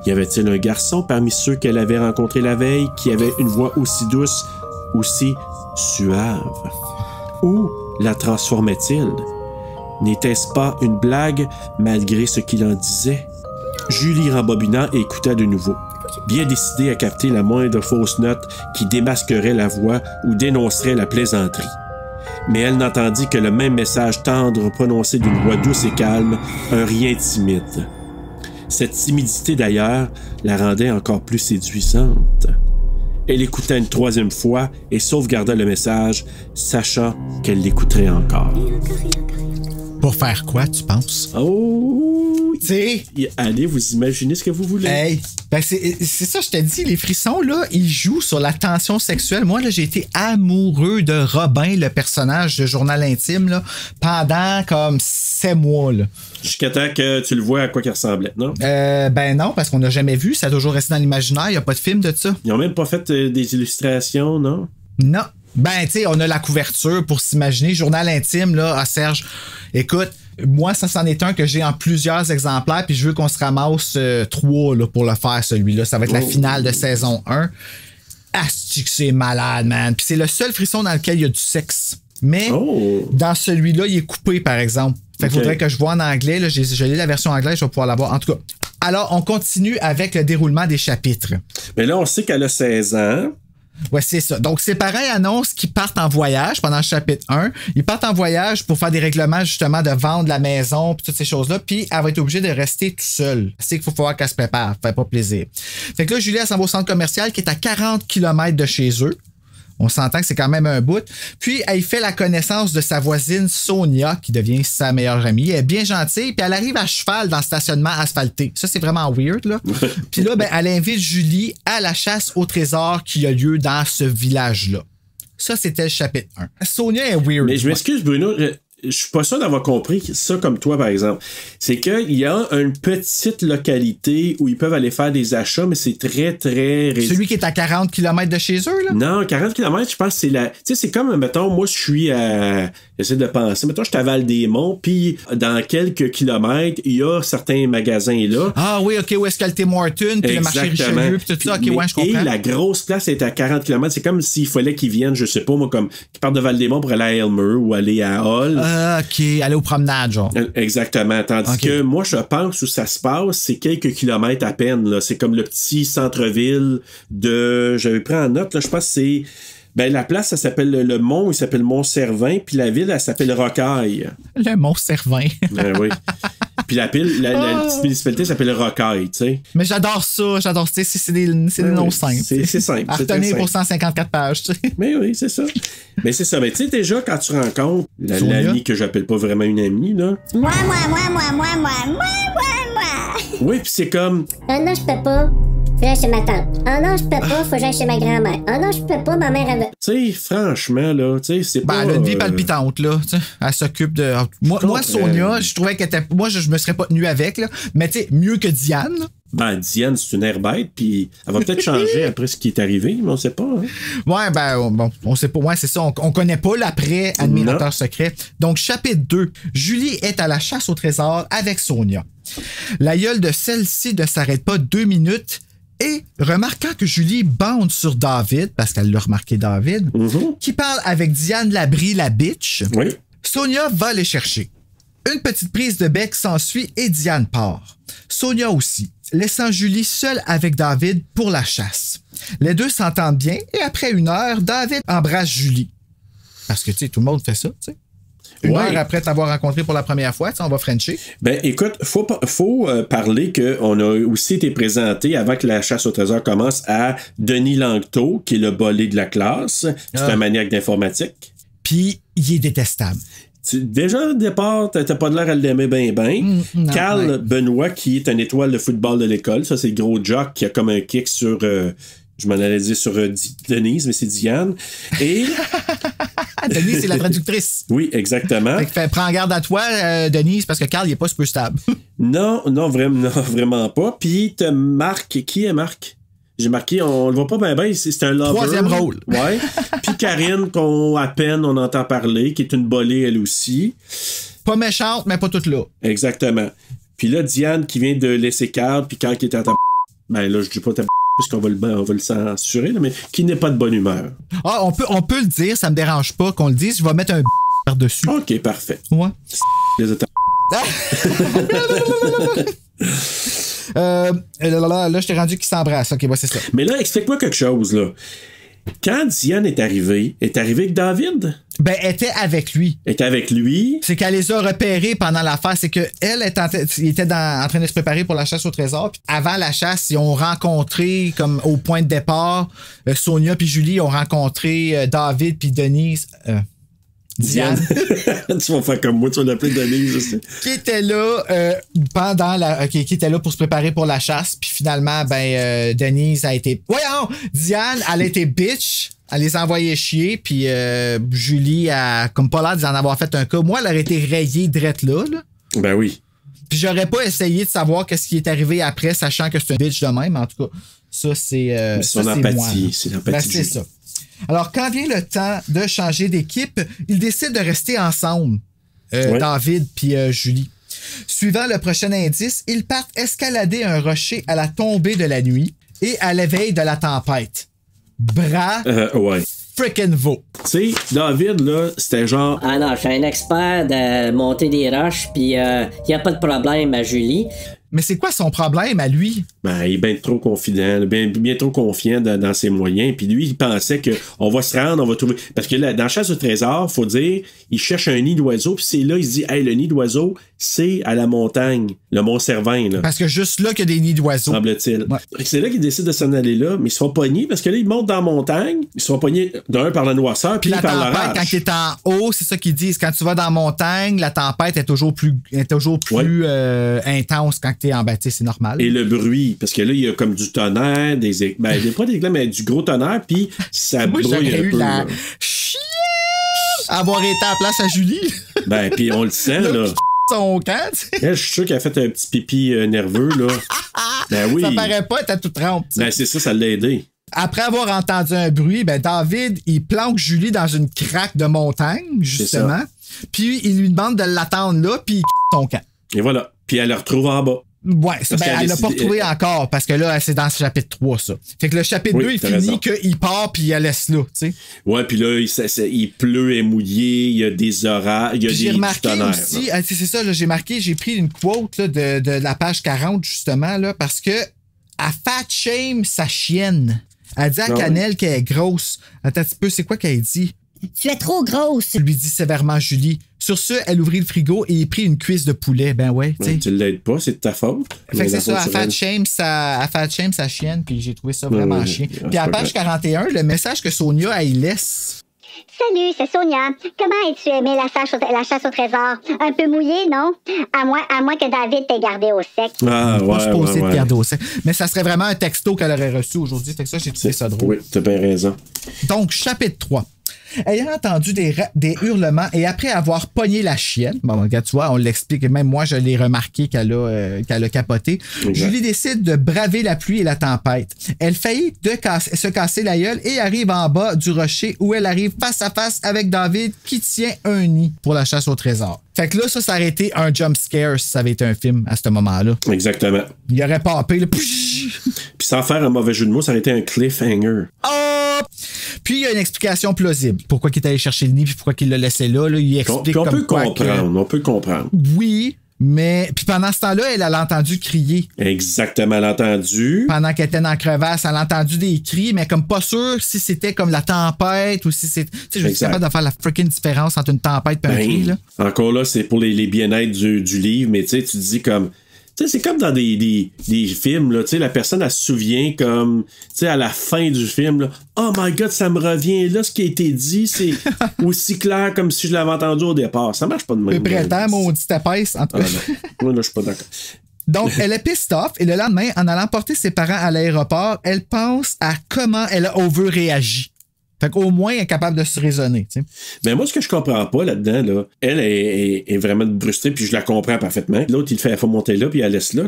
Y avait-il un garçon parmi ceux qu'elle avait rencontrés la veille qui avait une voix aussi douce, aussi suave? Où la transformait-il? N'était-ce pas une blague malgré ce qu'il en disait? Julie rembobina et écouta de nouveau, bien décidée à capter la moindre fausse note qui démasquerait la voix ou dénoncerait la plaisanterie. Mais elle n'entendit que le même message tendre prononcé d'une voix douce et calme, un rien timide. Cette timidité, d'ailleurs, la rendait encore plus séduisante. Elle écouta une troisième fois et sauvegarda le message, sachant qu'elle l'écouterait encore. Pour faire quoi, tu penses? Oh! Tu sais... Allez, vous imaginez ce que vous voulez. Hey! Ben c'est ça, je te dis, les frissons, là, ils jouent sur la tension sexuelle. Moi, là, j'ai été amoureux de Robin, le personnage de Journal Intime, là, pendant comme 7 mois, là. Jusqu'à temps que tu le vois à quoi qu'il ressemblait, non? Ben non, parce qu'on n'a jamais vu. Ça a toujours resté dans l'imaginaire. Il n'y a pas de film de ça. Ils ont même pas fait des illustrations, non? Non. Ben, tu sais, on a la couverture pour s'imaginer. Journal Intime, là, à Serge. Écoute, moi, ça c'en est un que j'ai en plusieurs exemplaires, puis je veux qu'on se ramasse 3 là, pour le faire, celui-là. Ça va être la finale de saison 1. Asti que c'est malade, man. Puis c'est le seul frisson dans lequel il y a du sexe. Mais dans celui-là, il est coupé, par exemple. Fait qu'il faudrait que je vois en anglais. Là, j'ai lu la version anglaise, je vais pouvoir la voir. En tout cas, alors, on continue avec le déroulement des chapitres. Mais là, on sait qu'elle a 16 ans. Ouais, c'est ça. Donc, ses parents annoncent qu'ils partent en voyage pendant le chapitre 1. Ils partent en voyage pour faire des règlements, justement, de vendre la maison puis toutes ces choses-là. Puis, elle va être obligée de rester toute seule. C'est qu'il faut falloir qu'elle se prépare. Ça fait pas plaisir. Fait que là, Julie, elle s'en va au centre commercial qui est à 40 km de chez eux. On s'entend que c'est quand même un bout. Puis, elle fait la connaissance de sa voisine Sonia, qui devient sa meilleure amie. Elle est bien gentille, puis elle arrive à cheval dans le stationnement asphalté. Ça, c'est vraiment weird, là. Puis là, ben, elle invite Julie à la chasse au trésor qui a lieu dans ce village-là. Ça, c'était le chapitre 1. Sonia est weird. Mais je m'excuse, Bruno. Je suis pas sûr d'avoir compris ça comme toi, par exemple. C'est qu'il y a une petite localité où ils peuvent aller faire des achats, mais c'est très, très... Celui qui est à 40 km de chez eux, là? Non, 40 km, je pense que c'est la... Tu sais, c'est comme, mettons, moi, je suis à... J'essaie de penser. Mettons, je suis à Val-des-Monts, puis dans quelques kilomètres, il y a certains magasins là. Ah oui, OK, où est-ce qu'il y a le Tim Hortons, puis le marché Richelieu, puis tout ça. OK, ouais, je comprends. Et la grosse place est à 40 km. C'est comme s'il fallait qu'ils viennent, je sais pas, moi, comme qu'ils partent de Val-des-Monts pour aller à Elmer ou aller à Hull. OK, aller aux promenades, genre. Exactement. Tandis que moi, je pense où ça se passe, c'est quelques kilomètres à peine, là. C'est comme le petit centre-ville de... J'avais pris en note, là, je pense que c'est... Ben, la place, ça s'appelle le Mont, il s'appelle Mont-Servin, puis la ville, elle s'appelle Rocaille. Le Mont-Servin. Ben oui. Puis la petite municipalité s'appelle Rocaille, tu sais. Mais j'adore ça, c'est des noms simples. C'est simple. À retenir pour 154 pages, tu sais. Mais oui, c'est ça. Mais c'est ça. Mais tu sais, déjà, quand tu rencontres l'amie que j'appelle pas vraiment une amie, là. Moi. Oui, puis c'est comme... Ah non, je peux pas. Faut que j'aille chez ma tante. Ah non, je peux pas. Faut que j'aille chez ma grand-mère. Ah non, je peux pas. Ma mère, elle veut. Tu sais, franchement, là, tu sais, c'est pas... Elle a une vie palpitante, là. T'sais. Elle s'occupe de... Moi, Sonia, je trouvais qu'elle était... Moi, je me serais pas tenu avec, là. Mais tu sais, mieux que Diane, là. Ben, Diane, c'est une herbette, puis elle va peut-être changer après ce qui est arrivé, mais on sait pas. Hein? Ouais, ben, bon, on sait pas. Ouais, c'est ça. On connaît pas l'après-admirateur secret. Donc, chapitre 2. Julie est à la chasse au trésor avec Sonia. La gueule de celle-ci ne s'arrête pas 2 minutes et, remarquant que Julie bande sur David, parce qu'elle l'a remarqué David, qui parle avec Diane Labrie, la bitch, Sonia va les chercher. Une petite prise de bec s'ensuit et Diane part. Sonia aussi. laissant Julie seule avec David pour la chasse. Les deux s'entendent bien et après 1 heure, David embrasse Julie. Parce que, tu sais, tout le monde fait ça, tu sais. Une heure après t'avoir rencontré pour la première fois, on va frencher. Ben, écoute, faut parler qu'on a aussi été présenté, avant que la chasse au trésor commence, à Denis Langto, qui est le bolé de la classe. C'est un maniaque d'informatique. Puis, il est détestable. Déjà, au départ, t'as pas de l'air à l'aimer bien. Carl Benoît, qui est une étoile de football de l'école. Ça, c'est le gros jock qui a comme un kick sur... je m'en allais dire sur Denise, mais c'est Diane. Et... Denise, c'est la traductrice. Oui, exactement. Fait que prends garde à toi, Denise, parce que Carl, il est pas super stable. non, vraiment pas. Puis t'as Marc. Qui est Marc? J'ai marqué, on le voit pas bien, c'est un lover. 3e rôle. Ouais. Puis Karine, à peine on entend parler, qui est une bolée elle aussi. Pas méchante, mais pas toute là. Exactement. Puis là, Diane qui vient de laisser Carl, puis Carl qui est à ta... Ben là, je dis pas ta... parce qu'on va le censurer, là, mais qui n'est pas de bonne humeur. Ah, on peut le dire, ça me dérange pas qu'on le dise. Je vais mettre un par-dessus. OK, parfait. Ouais. Les là, je t'ai rendu qu'il s'embrasse. OK, c'est ça. Mais là, explique-moi quelque chose, là. Quand Diane est arrivée avec David? Ben, elle était avec lui. Elle était avec lui. C'est qu'elle les a repérés pendant l'affaire. C'est qu'elle était en train de se préparer pour la chasse au trésor. Puis avant la chasse, ils ont rencontré, comme au point de départ, Sonia puis Julie ont rencontré David puis Denise... Diane. Tu vas faire comme moi, tu vas l'appeler Denise aussi. Qui était là qui était là pour se préparer pour la chasse. Puis finalement, Denise a été... Voyons! Diane, elle a été bitch. Elle les a envoyés chier. Puis Julie a comme pas l'air d'en avoir fait un cas. Moi, elle aurait été rayée drette là. Ben oui. Puis j'aurais pas essayé de savoir qu'est-ce qui est arrivé après, sachant que c'est un bitch de même. En tout cas, ça, c'est... son empathie. C'est l'empathie. C'est ça. Alors, quand vient le temps de changer d'équipe, ils décident de rester ensemble, David puis Julie. Suivant le prochain indice, ils partent escalader un rocher à la tombée de la nuit et à l'éveil de la tempête. Frickin' veau. Tu sais, David, là, c'était genre... Ah non, je suis un expert de monter des roches, puis y a pas de problème à Julie. Mais c'est quoi son problème à lui? Ben, il est bien trop confident, bien trop confiant dans ses moyens. Puis lui, il pensait qu'on va se rendre, on va trouver... Parce que là, dans Chasse au trésor, faut dire, il cherche un nid d'oiseau, puis c'est là, il se dit, hey, le nid d'oiseau, c'est à la montagne, le Mont-Cervin, là. Parce que juste là qu'il y a des nids d'oiseaux. Semble-t-il. Ouais. C'est là qu'il décide de s'en aller là, mais ils se font pogner, parce que là, ils montent dans la montagne, ils se font pogner d'un par la noirceur, puis la par tempête, l'orage. quand tu es en haut, c'est ça qu'ils disent. Quand tu vas dans la montagne, la tempête est toujours plus intense quand tu es en bâtisse, c'est normal. Et le bruit, parce que là, il y a comme du tonnerre, pas des éclats, mais du gros tonnerre, puis ça brouille un peu. La chienne avoir été à la place à Julie. Ben, puis on le sent, là. Son camp, Je suis sûr qu'elle a fait un petit pipi nerveux, là. Ben oui. Ça paraît pas, t'as tout trempe. Ben, c'est ça l'a aidé. Après avoir entendu un bruit, David, il planque Julie dans une craque de montagne, justement. Puis il lui demande de l'attendre là, puis il son camp. Et voilà. Puis elle le retrouve en bas. Ouais, elle l'a pas retrouvé encore, parce que là, c'est dans le chapitre 3, ça. Fait que le chapitre 2, il finit qu'il part, puis il la laisse là, tu sais. Ouais, puis là, il pleut et mouillé, il y a des orages, il y a j'ai remarqué du tonnerre. Aussi, c'est ça, là, j'ai pris une quote là, de la page 40, justement, là, parce que elle fat shame sa chienne. Elle dit à Cannelle qu'elle est grosse. Attends un petit peu, c'est quoi qu'elle dit? Tu es trop grosse. Lui dit sévèrement Julie. Sur ce, elle ouvrit le frigo et il prit une cuisse de poulet. Ben ouais, tu sais. Tu l'aides pas, c'est de ta faute. Fait que c'est ça, elle fat shame sa chienne, puis j'ai trouvé ça vraiment chien. Puis à page 41, le message que Sonia, elle laisse. Salut, c'est Sonia. Comment as-tu aimé la chasse au trésor? Un peu mouillé, non? À moins que David t'ait gardé au sec. Ah, ouais, pas supposé de garder au sec. Mais ça serait vraiment un texto qu'elle aurait reçu aujourd'hui. Fait que ça, j'ai trouvé ça drôle. Oui, t'as bien raison. Donc, chapitre 3. Ayant entendu des hurlements et après avoir pogné la chienne, bon, regarde, tu vois, on l'explique, même moi, je l'ai remarqué qu'elle a capoté. Exact. Julie décide de braver la pluie et la tempête. Elle faillit se casser la gueule et arrive en bas du rocher où elle arrive face à face avec David qui tient un nid pour la chasse au trésor. Fait que là, ça aurait été un jump scare si ça avait été un film à ce moment-là. Exactement. Il aurait papé, là. Puis sans faire un mauvais jeu de mots, ça aurait été un cliffhanger. Oh! Puis il y a une explication plausible. Pourquoi il est allé chercher le nid puis pourquoi il l'a laissé là. Il explique on peut comprendre. On peut comprendre. Oui, Mais puis pendant ce temps-là, elle a entendu crier. Exactement, elle a entendu. Pendant qu'elle était dans la crevasse, elle a entendu des cris, mais comme pas sûr si c'était comme la tempête ou si c'est... Tu sais, je suis capable de faire la freaking différence entre une tempête et un cri, là. Encore là, c'est pour les bien-être du livre, mais tu sais, tu te dis comme... Tu sais, c'est comme dans des films, là, tu sais, la personne, elle se souvient comme, tu sais, à la fin du film, là, oh my God, ça me revient, là, ce qui a été dit, c'est aussi clair comme si je l'avais entendu au départ. Ça marche pas de même. Le printemps, maudit épaisse, en tout cas. Moi, là, je suis pas d'accord. Donc, elle est pissed off et le lendemain, en allant porter ses parents à l'aéroport, elle pense à comment elle a over-réagi. Fait qu'au moins, elle est capable de se raisonner. T'sais. Ben moi, ce que je comprends pas là-dedans, là, elle est vraiment brustée, puis je la comprends parfaitement. L'autre, il faut monter là, puis elle laisse là.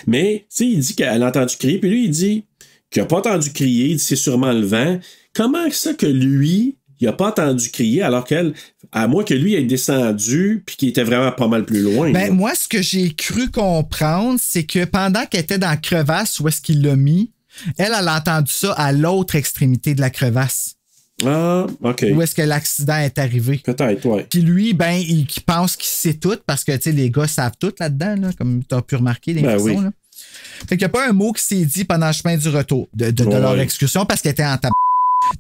Mais, tu sais, il dit qu'elle a entendu crier, puis lui, il dit qu'il a pas entendu crier, il dit c'est sûrement le vent. Comment ça que lui, il a pas entendu crier, alors qu'elle, à moins que lui ait descendu, puis qu'il était vraiment pas mal plus loin. Ben, là. moi, ce que j'ai cru comprendre, c'est que pendant qu'elle était dans la crevasse, où est-ce qu'il l'a mis, elle a entendu ça à l'autre extrémité de la crevasse. Ah, OK. Où est-ce que l'accident est arrivé? Peut-être, ouais. Puis lui, ben, il pense qu'il sait tout parce que, tu sais, les gars savent tout là-dedans, là, comme tu as pu remarquer les façons, oui. là. Fait qu'il n'y a pas un mot qui s'est dit pendant le chemin du retour de leur excursion parce qu'elle était en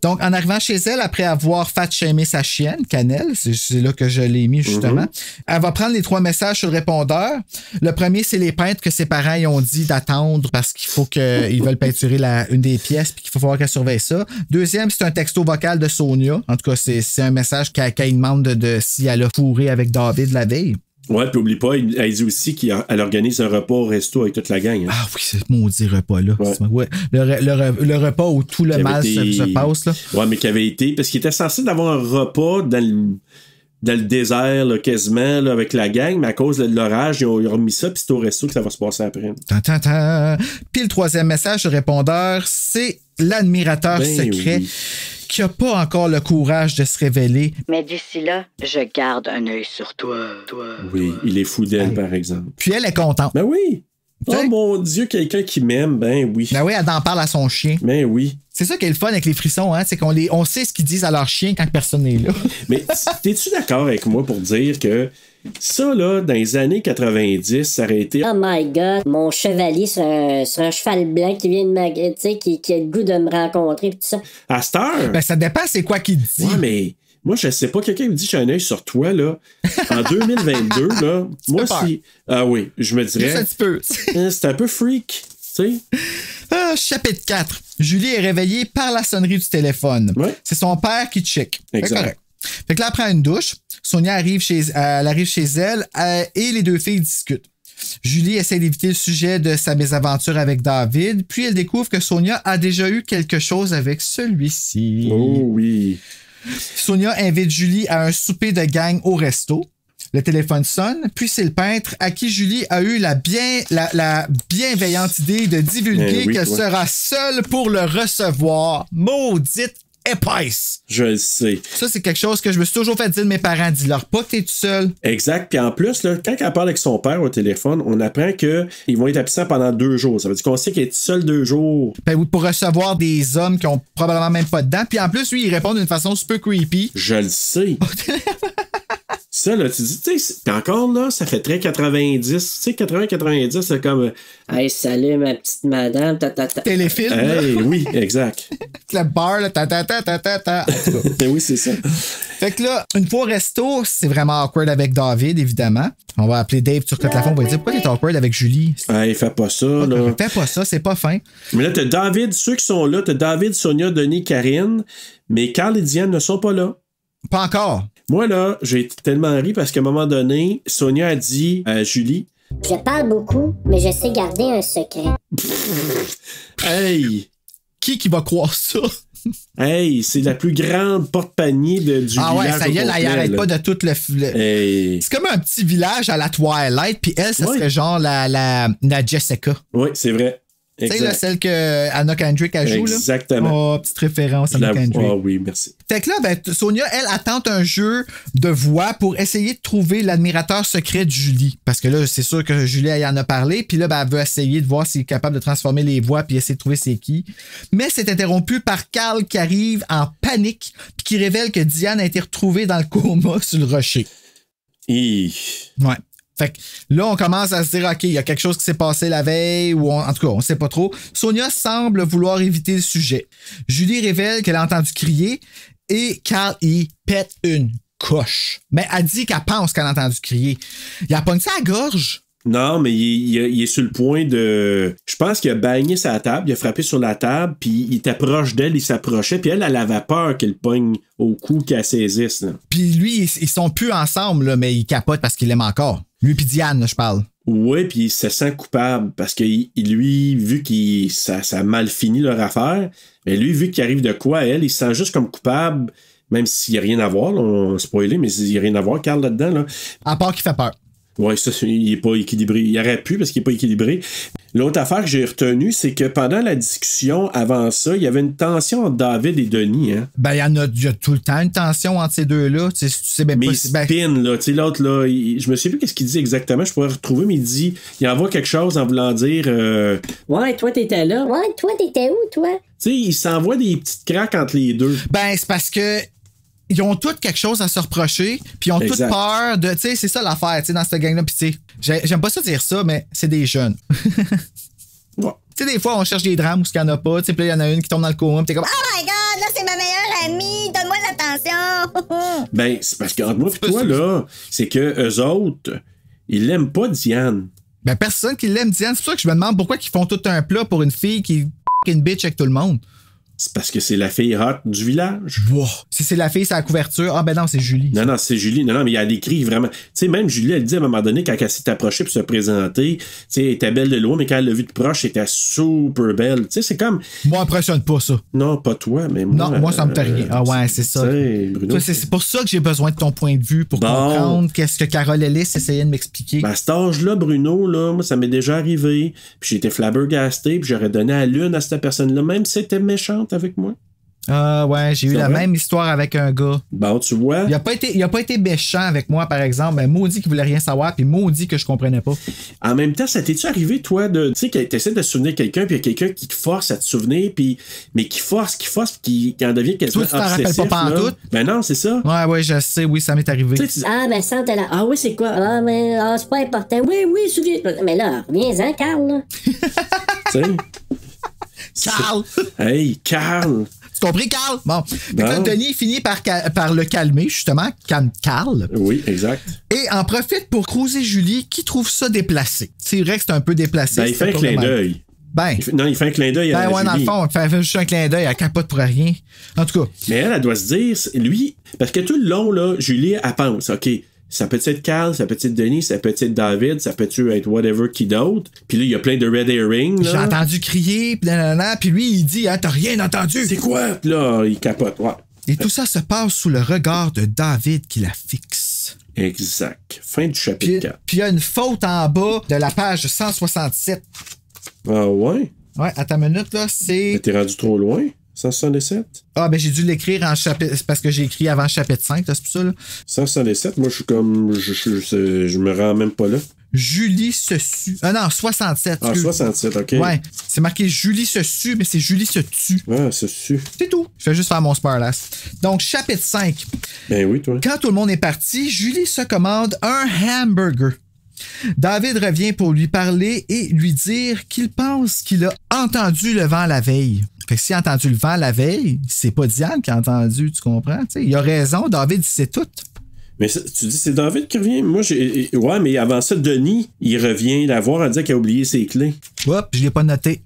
Donc, en arrivant chez elle, après avoir fat-shamé sa chienne, Cannelle, c'est là que je l'ai mis justement, elle va prendre les 3 messages sur le répondeur. Le premier, c'est les peintres que ses parents y ont dit d'attendre parce qu'il faut qu'ils veulent peinturer une des pièces puis qu'il faut falloir qu'elle surveille ça. Deuxième, c'est un texto vocal de Sonia. En tout cas, c'est un message qu'elle demande de si elle a fourré avec David la veille. Ouais, puis oublie pas, elle dit aussi qu'elle organise un repas au resto avec toute la gang. Hein. Ah oui, ce maudit repas-là. Ouais. Ouais. Le repas où tout le mal se passe. Là. Ouais, mais qui avait été... Parce qu'il était censé d'avoir un repas dans le désert, là, quasiment, là, avec la gang, mais à cause de l'orage, ils ont remis ça, puis c'est au resto que ça va se passer après. Puis le 3e message sur répondeur, c'est l'admirateur secret. Oui. Qui n'a pas encore le courage de se révéler. Mais d'ici là, je garde un œil sur toi. Oui, il est fou d'elle, par exemple. Puis elle est contente. Ben oui. Oh mon Dieu, quelqu'un qui m'aime, ben oui. Ben oui, elle en parle à son chien. Ben oui. C'est ça qui est le fun avec les frissons, hein? C'est on sait ce qu'ils disent à leur chien quand personne n'est là. Mais t'es-tu d'accord avec moi pour dire que ça, là, dans les années 90, ça aurait été... Oh my God, mon chevalier sur un cheval blanc qui vient de tu sais, qui a le goût de me rencontrer pis tout ça. À cette heure? Ben, ça dépend c'est quoi qu'il dit. Ouais, mais... Moi, je sais pas, quelqu'un me dit j'ai un œil sur toi, là. En 2022, là, moi, si... Ah oui, je me dirais... Juste un petit peu. C'est un peu freak, tu sais. Chapitre 4. Julie est réveillée par la sonnerie du téléphone. Ouais. C'est son père qui check. Exact. Fait que là, elle prend une douche. Sonia arrive chez elle et les 2 filles discutent. Julie essaie d'éviter le sujet de sa mésaventure avec David, puis elle découvre que Sonia a déjà eu quelque chose avec celui-ci. Oh oui. Sonia invite Julie à un souper de gang au resto. Le téléphone sonne, puis c'est le peintre à qui Julie a eu la bienveillante idée de divulguer qu'elle sera seule pour le recevoir. Maudite épaisse! Je le sais. Ça, c'est quelque chose que je me suis toujours fait dire de mes parents. Dis-leur pas que t'es tout seul. Exact. Puis en plus, là, quand elle parle avec son père au téléphone, on apprend qu'ils vont être absents pendant 2 jours. Ça veut dire qu'on sait qu'elle est seule 2 jours. Ben oui, pour recevoir des hommes qui ont probablement même pas de dents. Puis en plus, lui, il répond d'une façon super creepy. Je le sais. Ça, là, tu dis, tu sais, pis encore, là, ça fait très 90. Tu sais, 80-90, c'est comme... Hey, salut, ma petite madame, Téléfilm. Hey, oui, exact. Le bar, là, Oui, c'est ça. Fait que là, une fois au resto, c'est vraiment awkward avec David, évidemment. On va appeler Dave Turcotte Lafont, on va lui dire, pourquoi t'es awkward avec Julie? Hey, fais pas ça, là. Fais pas ça, c'est pas fin. Mais là, t'as David, ceux qui sont là, t'as David, Sonia, Denis, Karine, mais Carl et Diane ne sont pas là. Pas encore. Moi, là, j'ai tellement ri parce qu'à un moment donné, Sonia a dit à Julie... Je parle beaucoup, mais je sais garder un secret. Hey! Qui va croire ça? Hey, c'est la plus grande porte-panier du village. Ah ouais, ça y est, elle arrête pas de tout le... Hey. C'est comme un petit village à la Twilight, puis elle, ça serait genre la Jessica. Oui, c'est vrai. Tu sais, là, celle que Anna Kendrick a joué. Exactement. Oh, petite référence à Anna Kendrick. Oh oui, merci. Fait que là, ben, Sonia, elle attend un jeu de voix pour essayer de trouver l'admirateur secret de Julie. Parce que là, c'est sûr que Julie, elle en a parlé. Puis là, ben, elle veut essayer de voir s'il est capable de transformer les voix puis essayer de trouver c'est qui. Mais c'est interrompu par Carl qui arrive en panique puis qui révèle que Diane a été retrouvée dans le coma sur le rocher. Ouais. Fait que là, on commence à se dire, OK, il y a quelque chose qui s'est passé la veille, ou en tout cas, on sait pas trop. Sonia semble vouloir éviter le sujet. Julie révèle qu'elle a entendu crier et Carl y pète une coche. Mais elle dit qu'elle pense qu'elle a entendu crier. Il a pogné ça à la gorge. Non, mais il est sur le point de... Je pense qu'il a bagné sa table, il a frappé sur la table, puis il t'approche d'elle, il s'approchait, puis elle avait peur qu'elle pogne au cou, qu'elle saisisse. Là. Puis lui, ils sont plus ensemble, là, mais il capote parce qu'il l'aime encore. Lui puis Diane, là, je parle. Oui, puis il se sent coupable parce que lui, vu que ça a mal fini leur affaire, mais lui, vu qu'il arrive de quoi à elle, il se sent juste comme coupable, même s'il n'y a rien à voir, là, on spoilé, mais il n'y a rien à voir, Carl, là-dedans. Là. À part qu'il fait peur. Oui, ça, il n'est pas équilibré. Il aurait pu parce qu'il n'est pas équilibré. L'autre affaire que j'ai retenue, c'est que pendant la discussion, avant ça, il y avait une tension entre David et Denis. Hein? Ben, il y a tout le temps une tension entre ces deux-là. Tu sais, ben, mais il spin, là. Tu sais, l'autre, là, je me sais plus qu'est-ce qu'il dit exactement. Je pourrais retrouver, mais il envoie quelque chose en voulant dire... Ouais, toi, t'étais là. Ouais, toi, t'étais où, toi? Tu sais, il s'envoie des petites craques entre les deux. Ben, c'est parce que... Ils ont tous quelque chose à se reprocher, puis ils ont toutes peur de... Tu sais, c'est ça l'affaire, tu sais, dans cette gang-là. Puis tu sais, j'aime pas ça dire ça, mais c'est des jeunes. Ouais. Tu sais, des fois, on cherche des drames où il n'y en a pas. Tu sais, puis là, il y en a une qui tombe dans le coma, puis t'es comme... Oh my God, là, c'est ma meilleure amie. Donne-moi de l'attention. Ben, c'est parce qu'entre moi et toi, là, c'est que eux autres, ils l'aiment pas, Diane. Ben, personne qui l'aime, Diane. C'est pour ça que je me demande pourquoi ils font tout un plat pour une fille qui une bitch avec tout le monde. C'est parce que c'est la fille hot du village. Wow. Si c'est la fille, c'est la couverture. Ah ben non, c'est Julie. Non, c'est Julie. Non, mais il y a des cris vraiment. Tu sais, même Julie, elle dit à un moment donné, quand elle s'est approchée pour se présenter, tu sais, elle était belle de loin, mais quand elle l'a vue de proche, elle était super belle. Tu sais, c'est comme... Moi, impressionne pas ça. Non, pas toi, mais moi... Non, moi, ça me fait rien. Ah ouais, c'est ça. Bruno, c'est pour ça que j'ai besoin de ton point de vue pour comprendre qu'est-ce que Carole Ellis essayait de m'expliquer. Ben, à cet âge-là, Bruno, là, moi, ça m'est déjà arrivé. Puis j'ai été flabbergasté, puis j'aurais donné à l'une à cette personne-là, même si elle était méchante avec moi. Ah ouais, j'ai eu la même histoire avec un gars. Bon, tu vois. Il a pas été méchant avec moi, par exemple. Mais maudit qu'il voulait rien savoir, puis maudit que je comprenais pas. En même temps, ça t'es-tu arrivé, toi, tu sais, que t'essaies de te souvenir de quelqu'un, puis il y a quelqu'un qui te force à te souvenir, puis mais qui force, qui en devient quasiment toi, tu t'en rappelles pas pantoute? Ben non, c'est ça. Ouais, je sais, oui, ça m'est arrivé. Ah, ben ça, t'es là. Ah oui, c'est quoi? Ah, mais c'est pas important. Oui, souviens. Mais là, reviens-en, Carl, là. Tu sais. Carl! Hey, Carl! Tu compris, Carl? Bon. Là, Denis finit par le calmer, justement. Calme Carl. Oui, exact. Et en profite pour cruiser Julie, qui trouve ça déplacé. C'est vrai que c'est un peu déplacé. Ben, il fait un clin d'œil. Ben. Il fait un clin d'œil à Julie. Dans le fond, il fait juste un clin d'œil, elle capote pour rien. En tout cas. Mais elle doit se dire, lui, parce que tout le long, là, Julie, elle pense, OK, ça peut être Carl, ça peut être Denis, ça peut être David, ça peut être whatever qui d'autre. Puis là, il y a plein de red herring. J'ai entendu crier, puis lui, il dit, t'as rien entendu. C'est quoi? Puis là, il capote, ouais. Et tout ça se passe sous le regard de David qui la fixe. Exact. Fin du chapitre 4. Puis il y a une faute en bas de la page 167. Ah ouais? Ouais, à ta minute, là, c'est... Mais t'es rendu trop loin? 167? Ah, ben j'ai dû l'écrire en chapitre... C'est parce que j'ai écrit avant chapitre 5, là, c'est pour ça, là. 167, moi, je suis comme... Je me rends même pas là. Julie se sue. Ah non, 67. Ah, 67, OK. Ouais, c'est marqué Julie se sue, mais c'est Julie se tue. Ah, se sue. C'est tout. Je vais juste faire mon spoiler. Donc, chapitre 5. Ben oui, toi. Quand tout le monde est parti, Julie se commande un hamburger. David revient pour lui parler et lui dire qu'il pense qu'il a entendu le vent la veille. Fait que s'il a entendu le vent la veille, c'est pas Diane qui a entendu, tu comprends? T'sais, il a raison, David, il sait tout. Mais tu dis c'est David qui revient? Moi, ouais, mais avant ça, Denis, il revient la voir en disant qu'il a oublié ses clés. Hop, je l'ai pas noté.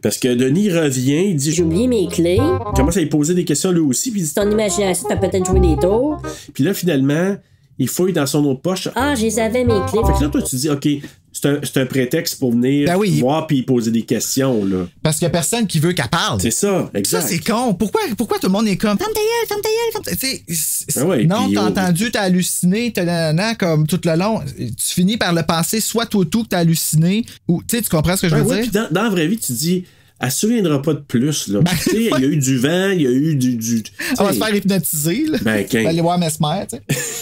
Parce que Denis revient, il dit... J'ai oublié mes clés. Il commence à lui poser des questions lui aussi. Puis ton imagination, t'as peut-être joué des tours. Puis là, finalement, il fouille dans son autre poche. Ah, je les avais, mes clés. Fait que là, toi, tu dis, OK, c'est un prétexte pour venir voir puis poser des questions, là. Parce qu'il y a personne qui veut qu'elle parle. C'est ça, exact. Ça, c'est con. Pourquoi tout le monde est comme... Ferme ta gueule. Ben ouais, non, t'as entendu, t'as halluciné, comme tout le long. Tu finis par le penser, soit toi tout que t'as halluciné, ou... Tu comprends ce que je veux dire? Puis dans la vraie vie, tu dis... Elle se souviendra pas de plus, là. Tu sais, il y a eu du vent, il y a eu du on va se faire hypnotiser, là. Ben, on va aller voir Mesmer, tu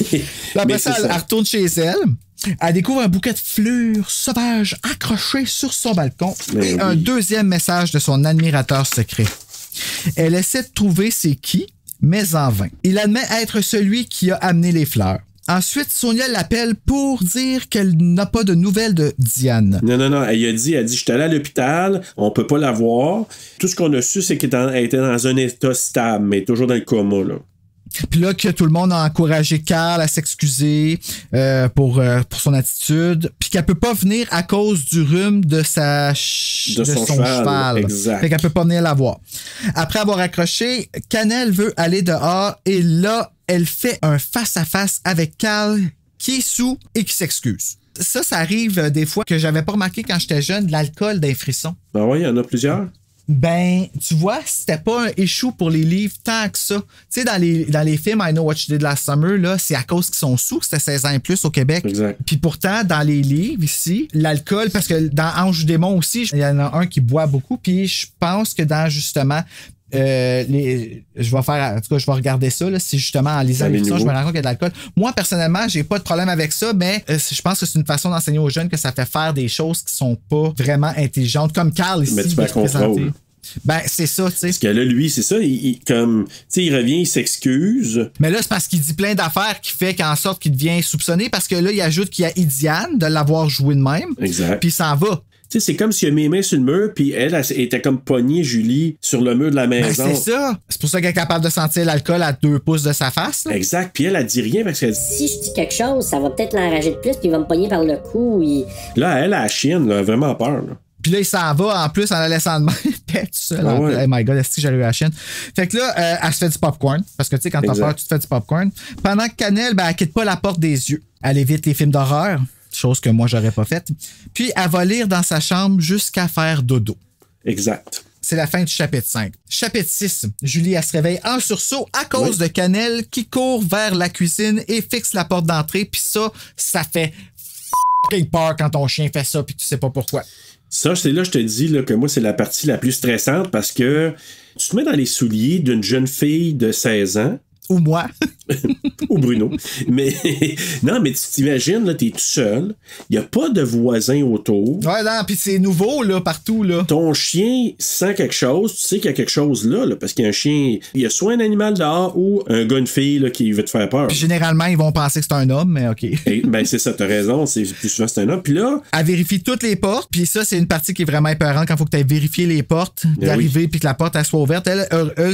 sais. Après ça, elle retourne chez elle. Elle découvre un bouquet de fleurs sauvages accroché sur son balcon et un deuxième message de son admirateur secret. Elle essaie de trouver c'est qui, mais en vain. Il admet être celui qui a amené les fleurs. Ensuite, Sonia l'appelle pour dire qu'elle n'a pas de nouvelles de Diane. Non. Elle a dit, je suis allée à l'hôpital, on peut pas la voir. Tout ce qu'on a su, c'est qu'elle était dans un état stable, mais toujours dans le coma, là. Puis là, que tout le monde a encouragé Carl à s'excuser pour son attitude, puis qu'elle peut pas venir à cause du rhume de son cheval. Exact. Fait qu'elle peut pas venir la voir. Après avoir accroché, Cannelle veut aller dehors et là, elle fait un face-à-face avec Carl qui est sous et qui s'excuse. Ça arrive des fois que j'avais pas remarqué quand j'étais jeune, l'alcool d'un frisson. Ben oui, il y en a plusieurs. Ben, tu vois, c'était pas un issue pour les livres tant que ça. Tu sais, dans les films I Know What You Did Last Summer, là, c'est à cause qu'ils sont sous, que c'était 16 ans et plus au Québec. Exact. Puis pourtant, dans les livres ici, l'alcool, parce que dans Ange du démon aussi, il y en a un qui boit beaucoup, puis je pense que dans justement... je vais regarder ça, là, si justement en lisant l'émission, je me rends compte qu'il y a de l'alcool. Moi, personnellement, j'ai pas de problème avec ça, mais je pense que c'est une façon d'enseigner aux jeunes que ça fait faire des choses qui sont pas vraiment intelligentes, comme Carl ici. Mais tu fais contrôle. Ben, c'est ça, tu sais. Parce que là, lui, c'est ça, il revient, il s'excuse. Mais là, c'est parce qu'il dit plein d'affaires qui fait qu'en sorte qu'il devient soupçonné, parce que là, il ajoute qu'il y a Diane de l'avoir joué de même. Exact. Puis il s'en va. Tu sais, c'est comme s'il a mis les mains sur le mur, puis elle était comme pognée, Julie, sur le mur de la maison. Ben, c'est ça. C'est pour ça qu'elle est capable de sentir l'alcool à 2 pouces de sa face. Là. Exact. Puis elle dit rien parce qu'elle... Si je dis quelque chose, ça va peut-être l'enrager de plus, puis il va me pogner par le cou. Là, elle a la chienne, là, vraiment peur. Là. Puis là, il s'en va, en plus, en la laissant de main. Tout seul. Ah ouais. Oh my God, est-ce que j'arrive à la chienne? Fait que là, elle se fait du popcorn. Parce que, tu sais, quand t'as peur, tu te fais du popcorn. Pendant que Cannelle, elle quitte pas la porte des yeux. Elle évite les films d'horreur. Chose que moi, j'aurais pas faite. Puis, elle va lire dans sa chambre jusqu'à faire dodo. Exact. C'est la fin du chapitre 5. Chapitre 6. Julie, elle se réveille en sursaut à cause de Cannelle qui court vers la cuisine et fixe la porte d'entrée. Puis ça fait f***ing peur quand ton chien fait ça puis tu sais pas pourquoi. Ça, c'est là, je te dis là, que moi, c'est la partie la plus stressante parce que tu te mets dans les souliers d'une jeune fille de 16 ans. Ou moi. Ou Bruno. Mais non, mais tu t'imagines, là, t'es tout seul. Il n'y a pas de voisins autour. Ouais, non, puis c'est nouveau, là, partout, là. Ton chien sent quelque chose, tu sais qu'il y a quelque chose là, parce qu'il y a un chien. Il y a soit un animal dehors ou un gars, une fille, là, qui veut te faire peur. Puis généralement, ils vont penser que c'est un homme, mais OK. Ben, c'est ça, t'as raison. C'est plus souvent, c'est un homme. Puis là. Elle vérifie toutes les portes. Puis ça, c'est une partie qui est vraiment épeurante quand il faut que tu aies vérifié les portes, d'arriver, puis que la porte, elle soit ouverte. Elle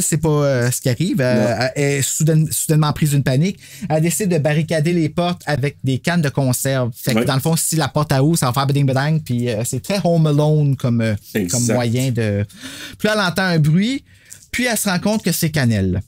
c'est pas ce qui arrive. Elle est soudainement prise d'une panique. Elle décide de barricader les portes avec des cannes de conserve. Fait que dans le fond, si la porte à eau, ça va faire beding-bedang. Puis c'est très Home Alone comme moyen de... Puis là, elle entend un bruit. Puis elle se rend compte que c'est Cannelle.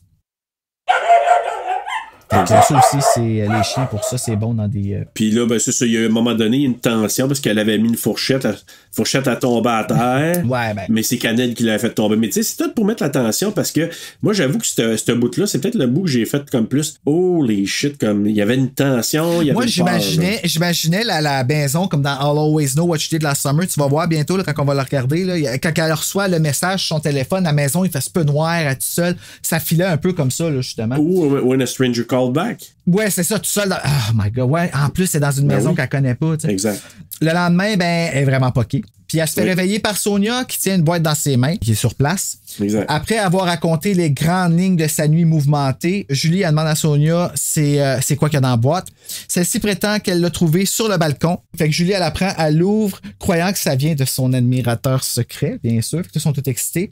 Ça aussi, c'est les chiens, pour ça, c'est bon dans des... Puis là, ben, c'est ça, il y a un moment donné, une tension parce qu'elle avait mis une fourchette. La fourchette a tombé à terre. Ouais, ben. Mais c'est Cannelle qui l'a fait tomber. Mais tu sais, c'est tout pour mettre la tension parce que moi, j'avoue que ce bout-là, c'est peut-être le bout que j'ai fait comme plus. Oh, les shit, comme il y avait une tension. Moi, j'imaginais la maison comme dans I'll Always Know What You Did Last Summer. Tu vas voir bientôt, là, quand on va le regarder. Là, quand elle reçoit le message sur son téléphone, la maison, il fait ce peu noir, elle tout seule. Ça filait un peu comme ça, là, justement. Ou When a Stranger Called Back. Ouais, c'est ça, tout seul. Oh my God, ouais. En plus, c'est dans une maison qu'elle connaît pas. T'sais. Exact. Le lendemain, ben, elle est vraiment poquée. Puis elle se fait réveiller par Sonia qui tient une boîte dans ses mains, qui est sur place. Exact. Après avoir raconté les grandes lignes de sa nuit mouvementée, Julie elle demande à Sonia c'est quoi qu'il y a dans la boîte. Celle-ci prétend qu'elle l'a trouvé sur le balcon. Fait que Julie, elle apprend, elle l'ouvre, croyant que ça vient de son admirateur secret, bien sûr. Ils sont tous excités.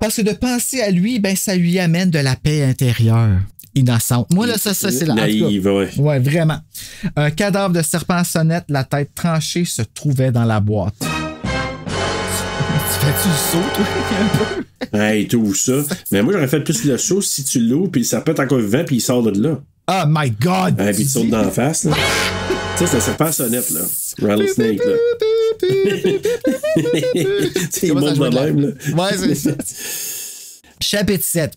Parce que de penser à lui, ben, ça lui amène de la paix intérieure. Innocente. Moi, là, ça c'est la naïve, ouais, vraiment. Un cadavre de serpent à sonnette, la tête tranchée, se trouvait dans la boîte. Tu fais-tu le saut, toi? Hey, tout ça. Mais moi, j'aurais fait plus le saut si tu l'ouvres, puis le serpent est encore vivant, puis il sort de là. Oh my God! Puis il saute dans la face, là. Tu sais, c'est un serpent à sonnette, là. Rattlesnake, là. C'est bon de même, là. Ouais, c'est ça. Chapitre 7.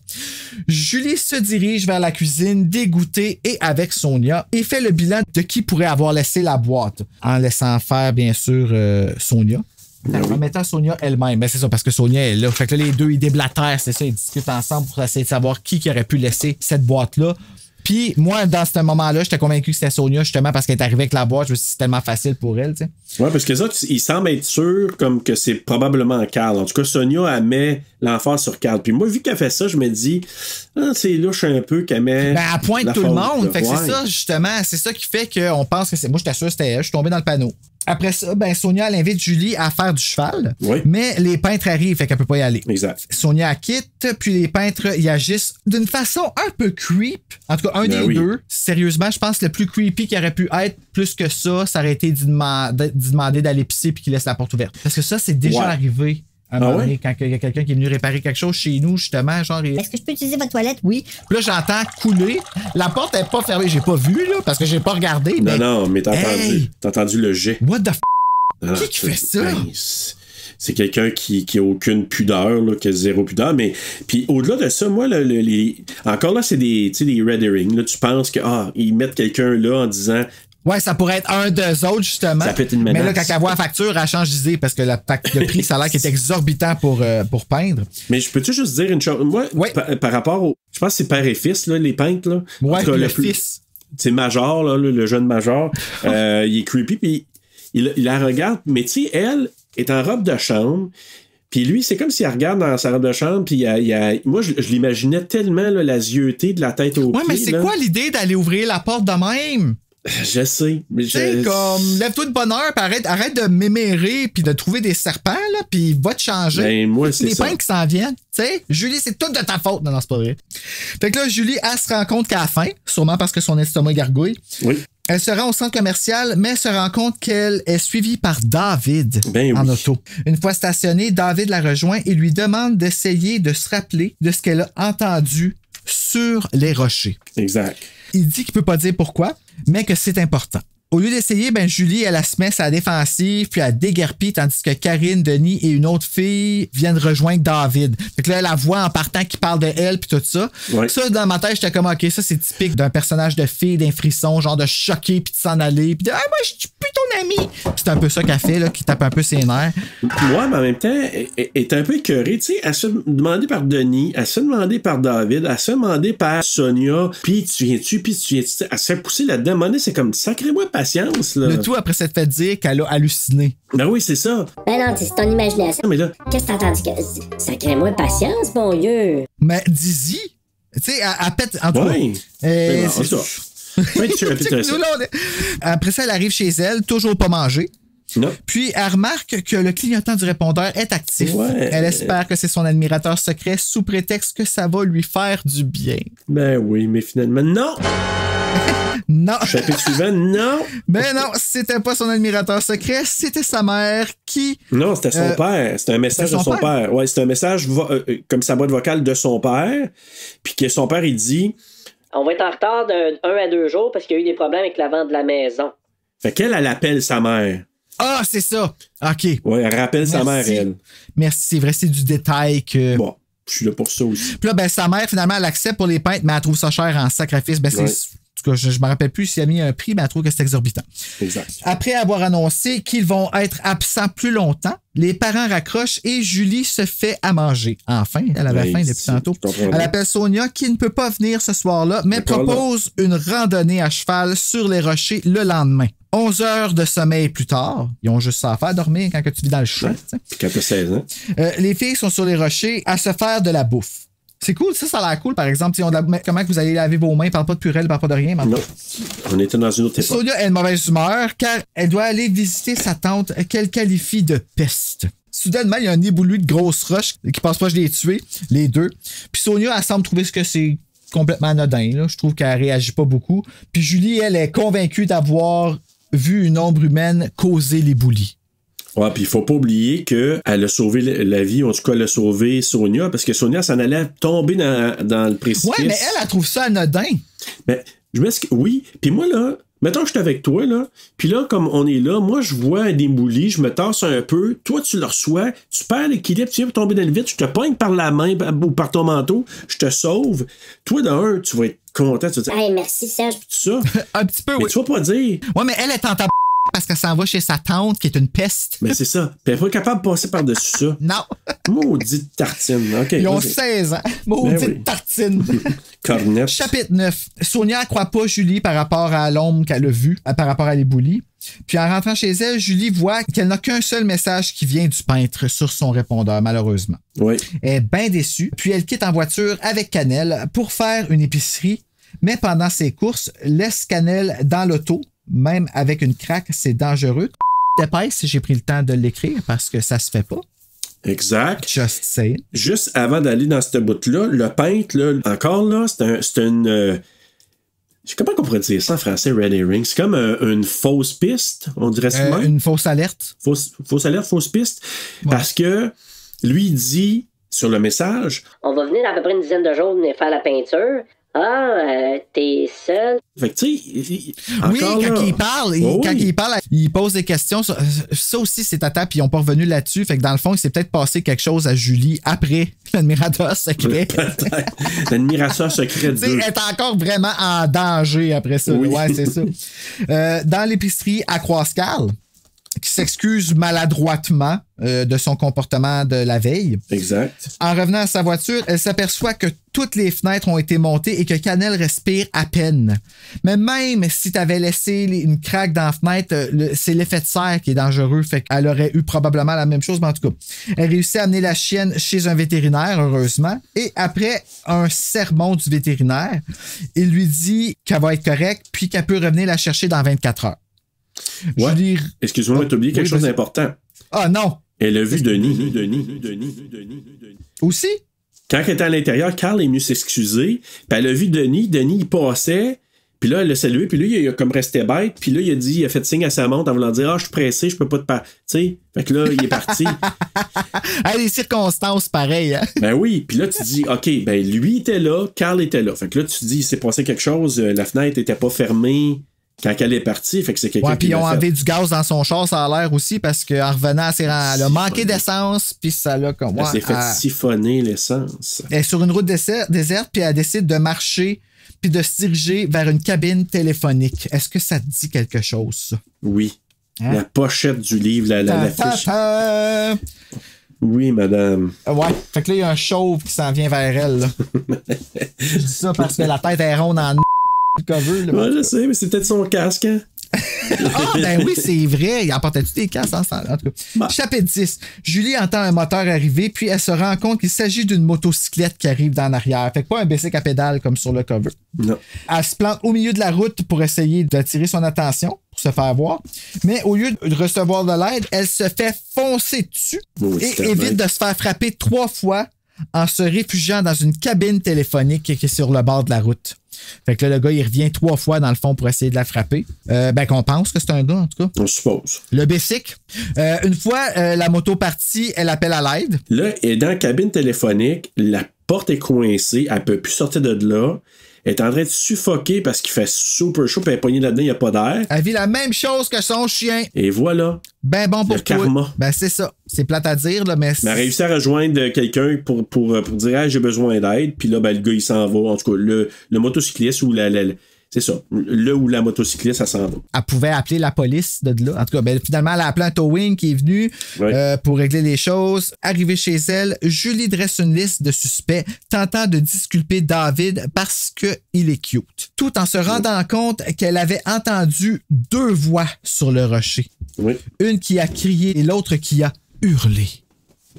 Julie se dirige vers la cuisine, dégoûtée et avec Sonia, et fait le bilan de qui pourrait avoir laissé la boîte, en laissant faire, bien sûr, Sonia. En mettant Sonia elle-même. Mais c'est ça, parce que Sonia est là. Fait que là, les deux, ils déblatèrent, c'est ça, ils discutent ensemble pour essayer de savoir qui aurait pu laisser cette boîte-là. Puis moi, dans ce moment-là, j'étais convaincu que c'était Sonia, justement, parce qu'elle est arrivée avec la boîte. Je me suis dit, c'est tellement facile pour elle, tu sais. Ouais, parce que ça, ils semblent être sûrs comme que c'est probablement Carl. En tout cas, Sonia, elle met l'emphase sur Carl. Puis moi, vu qu'elle fait ça, je me dis, c'est louche un peu qu'elle met. Ben, elle pointe tout le monde. Là. Fait que c'est ça, justement. C'est ça qui fait qu'on pense que c'est. Moi, j'étais sûr que c'était elle. Je suis tombé dans le panneau. Après ça, ben, Sonia, elle invite Julie à faire du cheval. Oui. Mais les peintres arrivent, fait qu'elle peut pas y aller. Exact. Sonia quitte, puis les peintres y agissent d'une façon un peu creep. En tout cas, un des deux. Sérieusement, je pense que le plus creepy qui aurait pu être plus que ça aurait été d'y demander d'aller pisser puis qu'il laisse la porte ouverte. Parce que ça, c'est déjà arrivé. À un moment donné, quand il y a quelqu'un qui est venu réparer quelque chose chez nous, justement, genre... Est-ce que je peux utiliser votre toilette? Oui. Puis là, j'entends couler. La porte n'est pas fermée. J'ai pas vu, là, parce que j'ai pas regardé. Non, mais t'as entendu. T'as entendu le jet. What the f***? Qui fait ça? C'est quelqu'un qui a aucune pudeur, là, qui a zéro pudeur. Mais puis au-delà de ça, moi, encore là, c'est des red herring. Là, tu penses que ils mettent quelqu'un là en disant... Ouais, ça pourrait être un d'eux autres, justement. Ça peut être une menace. Mais là, quand elle voit la facture, elle change d'idée parce que le prix, ça a l'air qui est exorbitant pour peindre. Mais je peux-tu juste dire une chose? Moi, par rapport au... Je pense que c'est père et fils, là, les peintres. Là. Ouais, le fils. C'est Major, là, le jeune Major. Il est creepy, puis il la regarde. Mais tu sais, elle est en robe de chambre. Puis lui, c'est comme s'il regarde dans sa robe de chambre, puis moi, je l'imaginais tellement, là, la zieauté de la tête aux pieds. Ouais, mais c'est quoi l'idée d'aller ouvrir la porte de même? Je sais. Tu sais, comme, lève-toi de bonne heure, puis arrête de m'émérer, puis de trouver des serpents, là, puis va te changer. Ben, moi, c'est les ça. peintres qui s'en viennent. Tu sais, Julie, c'est tout de ta faute. Non, c'est pas vrai. Fait que là, Julie, elle se rend compte qu'elle a faim, sûrement parce que son estomac gargouille. Oui. Elle se rend au centre commercial, mais se rend compte qu'elle est suivie par David en auto. Une fois stationnée, David la rejoint et lui demande d'essayer de se rappeler de ce qu'elle a entendu sur les rochers. Exact. Il dit qu'il peut pas dire pourquoi, mais que c'est important. Au lieu d'essayer, ben Julie, elle se met à la défensive, puis elle déguerpit, tandis que Karine, Denis et une autre fille viennent rejoindre David. Fait que là, elle la voit en partant qui parle de elle, puis tout ça. Ouais. Ça, dans ma tête, j'étais comme, OK, ça, c'est typique d'un personnage de fille, d'un frisson, genre de choquer, puis de s'en aller, puis de, moi, je suis plus ton ami. C'est un peu ça qu'elle fait, là, qui tape un peu ses nerfs. Ouais, mais en même temps, elle est un peu écœurée. Tu sais, elle se fait demander par Denis, elle se fait demander par David, elle se fait demander par Sonia, puis tu viens-tu. Elle se fait pousser là-dedans. À un moment donné, c'est comme, sacré-moi patience, là. Le tout après s'être fait dire qu'elle a halluciné. Ben oui, c'est ça. Ben non, c'est ton imagination. Mais là... Qu'est-ce que t'as entendu? Sacrez-moi patience, bon Dieu. Mais dis-y. Tu sais, elle pète en tout Après ça, elle arrive chez elle, toujours pas manger. Non. Puis, elle remarque que le clignotant du répondeur est actif. Ouais. Elle espère que c'est son admirateur secret sous prétexte que ça va lui faire du bien. Ben oui, mais finalement, non! Non. Chapitre suivant, non. Mais non, c'était pas son admirateur secret, c'était sa mère qui... Non, c'était son père. C'était un message de son père. Ouais, c'était un message comme sa boîte vocale de son père. Puis que son père, il dit... On va être en retard d'1 à 2 jours parce qu'il y a eu des problèmes avec la vente de la maison. Fait qu'elle, elle appelle sa mère. Ah, c'est ça. OK. Ouais, elle rappelle sa mère, elle. Merci, c'est vrai, c'est du détail que... Bon, je suis là pour ça aussi. Puis là, ben, sa mère, finalement, elle accepte pour les peintres, mais elle trouve ça cher en sacrifice. Ben, c'est... En tout cas, je ne me rappelle plus s'il a mis un prix, mais elle trouve que c'est exorbitant. Exact. Après avoir annoncé qu'ils vont être absents plus longtemps, les parents raccrochent et Julie se fait à manger. Enfin, elle avait faim depuis tantôt. Elle appelle Sonia qui ne peut pas venir ce soir-là, mais propose une randonnée à cheval sur les rochers le lendemain. 11 heures de sommeil plus tard. Ils ont juste ça à faire, dormir quand tu vis dans le champ. Quand tu as 16 ans. Les filles sont sur les rochers à se faire de la bouffe. C'est cool, ça a l'air cool, par exemple. Comment vous allez laver vos mains, parle pas de purée, parle pas de rien. Non, on était dans une autre époque. Sonia a une mauvaise humeur car elle doit aller visiter sa tante qu'elle qualifie de peste. Soudainement, il y a un éboulu de grosses roches qui passe pas, je les tuer, les deux. Puis Sonia, elle semble trouver que c'est complètement anodin. Là. Je trouve qu'elle réagit pas beaucoup. Puis Julie, elle est convaincue d'avoir vu une ombre humaine causer l'éboulis. Ouais, puis il faut pas oublier qu'elle a sauvé la vie, en tout cas, elle a sauvé Sonia, parce que Sonia s'en allait tomber dans le précipice. Ouais, mais elle trouve ça anodin. Mais, oui, puis moi, là, mettons que je suis avec toi, là, puis là, comme on est là, moi, je vois un éboulis, je me tasse un peu, toi, tu le reçois, tu perds l'équilibre, tu viens tomber dans le vide, je te poigne par la main ou par ton manteau, je te sauve. Toi, d'un, tu vas être content, tu vas dire... Hey, merci, Serge. Ça. Un petit peu, mais tu vas pas dire... Ouais, mais elle est en parce qu'elle s'en va chez sa tante qui est une peste. Mais c'est ça. Puis elle n'est pas capable de passer par-dessus ça. Non. Maudite tartine. OK. Ils ont vas-y. 16 ans. Maudite tartine. Cornette. Chapitre 9. Sonia ne croit pas Julie par rapport à l'ombre qu'elle a vue, par rapport à l'éboulis. Puis en rentrant chez elle, Julie voit qu'elle n'a qu'un seul message qui vient du peintre sur son répondeur, malheureusement. Oui. Elle est bien déçue. Puis elle quitte en voiture avec Cannelle pour faire une épicerie. Mais pendant ses courses, laisse Cannelle dans l'auto. Même avec une craque, c'est dangereux. D'épaisse, j'ai pris le temps de l'écrire parce que ça se fait pas. Exact. Just saying. Juste avant d'aller dans ce bout-là, le peintre, là, encore là, c'est une... comment on pourrait dire ça en français, Red Herring? C'est comme une fausse piste, on dirait ça. Une fausse alerte. Fausse alerte, fausse piste. Ouais. Parce que lui, il dit sur le message... On va venir à peu près une dizaine de jours venir faire la peinture. Ah, t'es seul. Fait que tu sais, oui, quand il parle, il pose des questions. Ça aussi, c'est tata, puis ils n'ont pas revenu là-dessus. Fait que dans le fond, il s'est peut-être passé quelque chose à Julie après l'admirateur secret. L'admirateur secret 2. Elle est encore vraiment en danger après ça. Oui. Ouais, c'est ça. Dans l'épicerie à Croix-Carl, qui s'excuse maladroitement de son comportement de la veille. Exact. En revenant à sa voiture, elle s'aperçoit que toutes les fenêtres ont été montées et que Cannelle respire à peine. Mais même si tu avais laissé une craque dans la fenêtre, c'est l'effet de serre qui est dangereux. Fait qu'elle aurait eu probablement la même chose, mais en tout cas, elle réussit à amener la chienne chez un vétérinaire, heureusement. Et après un sermon du vétérinaire, il lui dit qu'elle va être correcte puis qu'elle peut revenir la chercher dans 24 heures. Ouais. Excuse-moi, t'as oublié quelque chose d'important. Ah non! Elle a vu Denis. Aussi? Quand elle était à l'intérieur, Carl est venu s'excuser, puis elle a vu Denis. Denis, il passait, puis là, elle l'a salué, puis là, il a comme resté bête, puis là, il a fait signe à sa montre en voulant dire « Ah, je suis pressé, je peux pas te parler. » Tu sais, fait que là, il est parti. Les circonstances, pareil. Hein? Ben oui, puis là, tu dis « OK, ben lui était là, Carl était là. » Fait que là, tu dis « Il s'est passé quelque chose, la fenêtre était pas fermée. » Quand elle est partie, fait que c'est quelqu'un qui puis ils ont enlevé du gaz dans son char, ça a l'air aussi, parce qu'en revenant, elle a manqué d'essence, puis ça l'a comme... Elle s'est fait siphonner l'essence. Elle est sur une route déserte, puis elle décide de marcher, puis de se diriger vers une cabine téléphonique. Est-ce que ça te dit quelque chose, ça? Oui. Hein? La pochette du livre, la fiche. Oui, madame. Ouais. Fait que là, il y a un chauve qui s'en vient vers elle. Là. Je dis ça parce que la tête est ronde en cover. Là, ouais, je sais, mais c'est peut-être son casque. Hein? Ah, ben oui, c'est vrai. Il emportait-tu des casques en ce temps-là? En tout cas. Chapitre 10. Julie entend un moteur arriver, puis elle se rend compte qu'il s'agit d'une motocyclette qui arrive dans l'arrière. Fait que pas un bicycle à pédale comme sur le cover. Non. Elle se plante au milieu de la route pour essayer d'attirer son attention, pour se faire voir. Mais au lieu de recevoir de l'aide, elle se fait foncer dessus et évite de se faire frapper 3 fois en se réfugiant dans une cabine téléphonique qui est sur le bord de la route. Fait que là, le gars, il revient 3 fois dans le fond pour essayer de la frapper. Ben, qu'on pense que c'est un gars, en tout cas. On suppose. Le bicycle. Une fois la moto partie, elle appelle à l'aide. Là, elle est dans la cabine téléphonique. La porte est coincée. Elle peut plus sortir de là. Elle est en train de suffoquer parce qu'il fait super chaud. Puis elle est poignée là-dedans, il n'y a pas d'air. Elle vit la même chose que son chien. Et voilà. Ben bon pour le karma. Toi. Ben c'est ça. C'est plate à dire, là, mais... elle a réussi à rejoindre quelqu'un pour dire hey, « j'ai besoin d'aide ». Puis là, ben, le gars, il s'en va. En tout cas, le motocycliste ou c'est ça. Là où la motocycliste, elle s'en va. Elle pouvait appeler la police de là. En tout cas, ben, finalement, elle a appelé un towing qui est venu pour régler les choses. Arrivée chez elle, Julie dresse une liste de suspects tentant de disculper David parce qu'il est cute. Tout en se rendant compte qu'elle avait entendu 2 voix sur le rocher. Oui. Une qui a crié et l'autre qui a hurlé.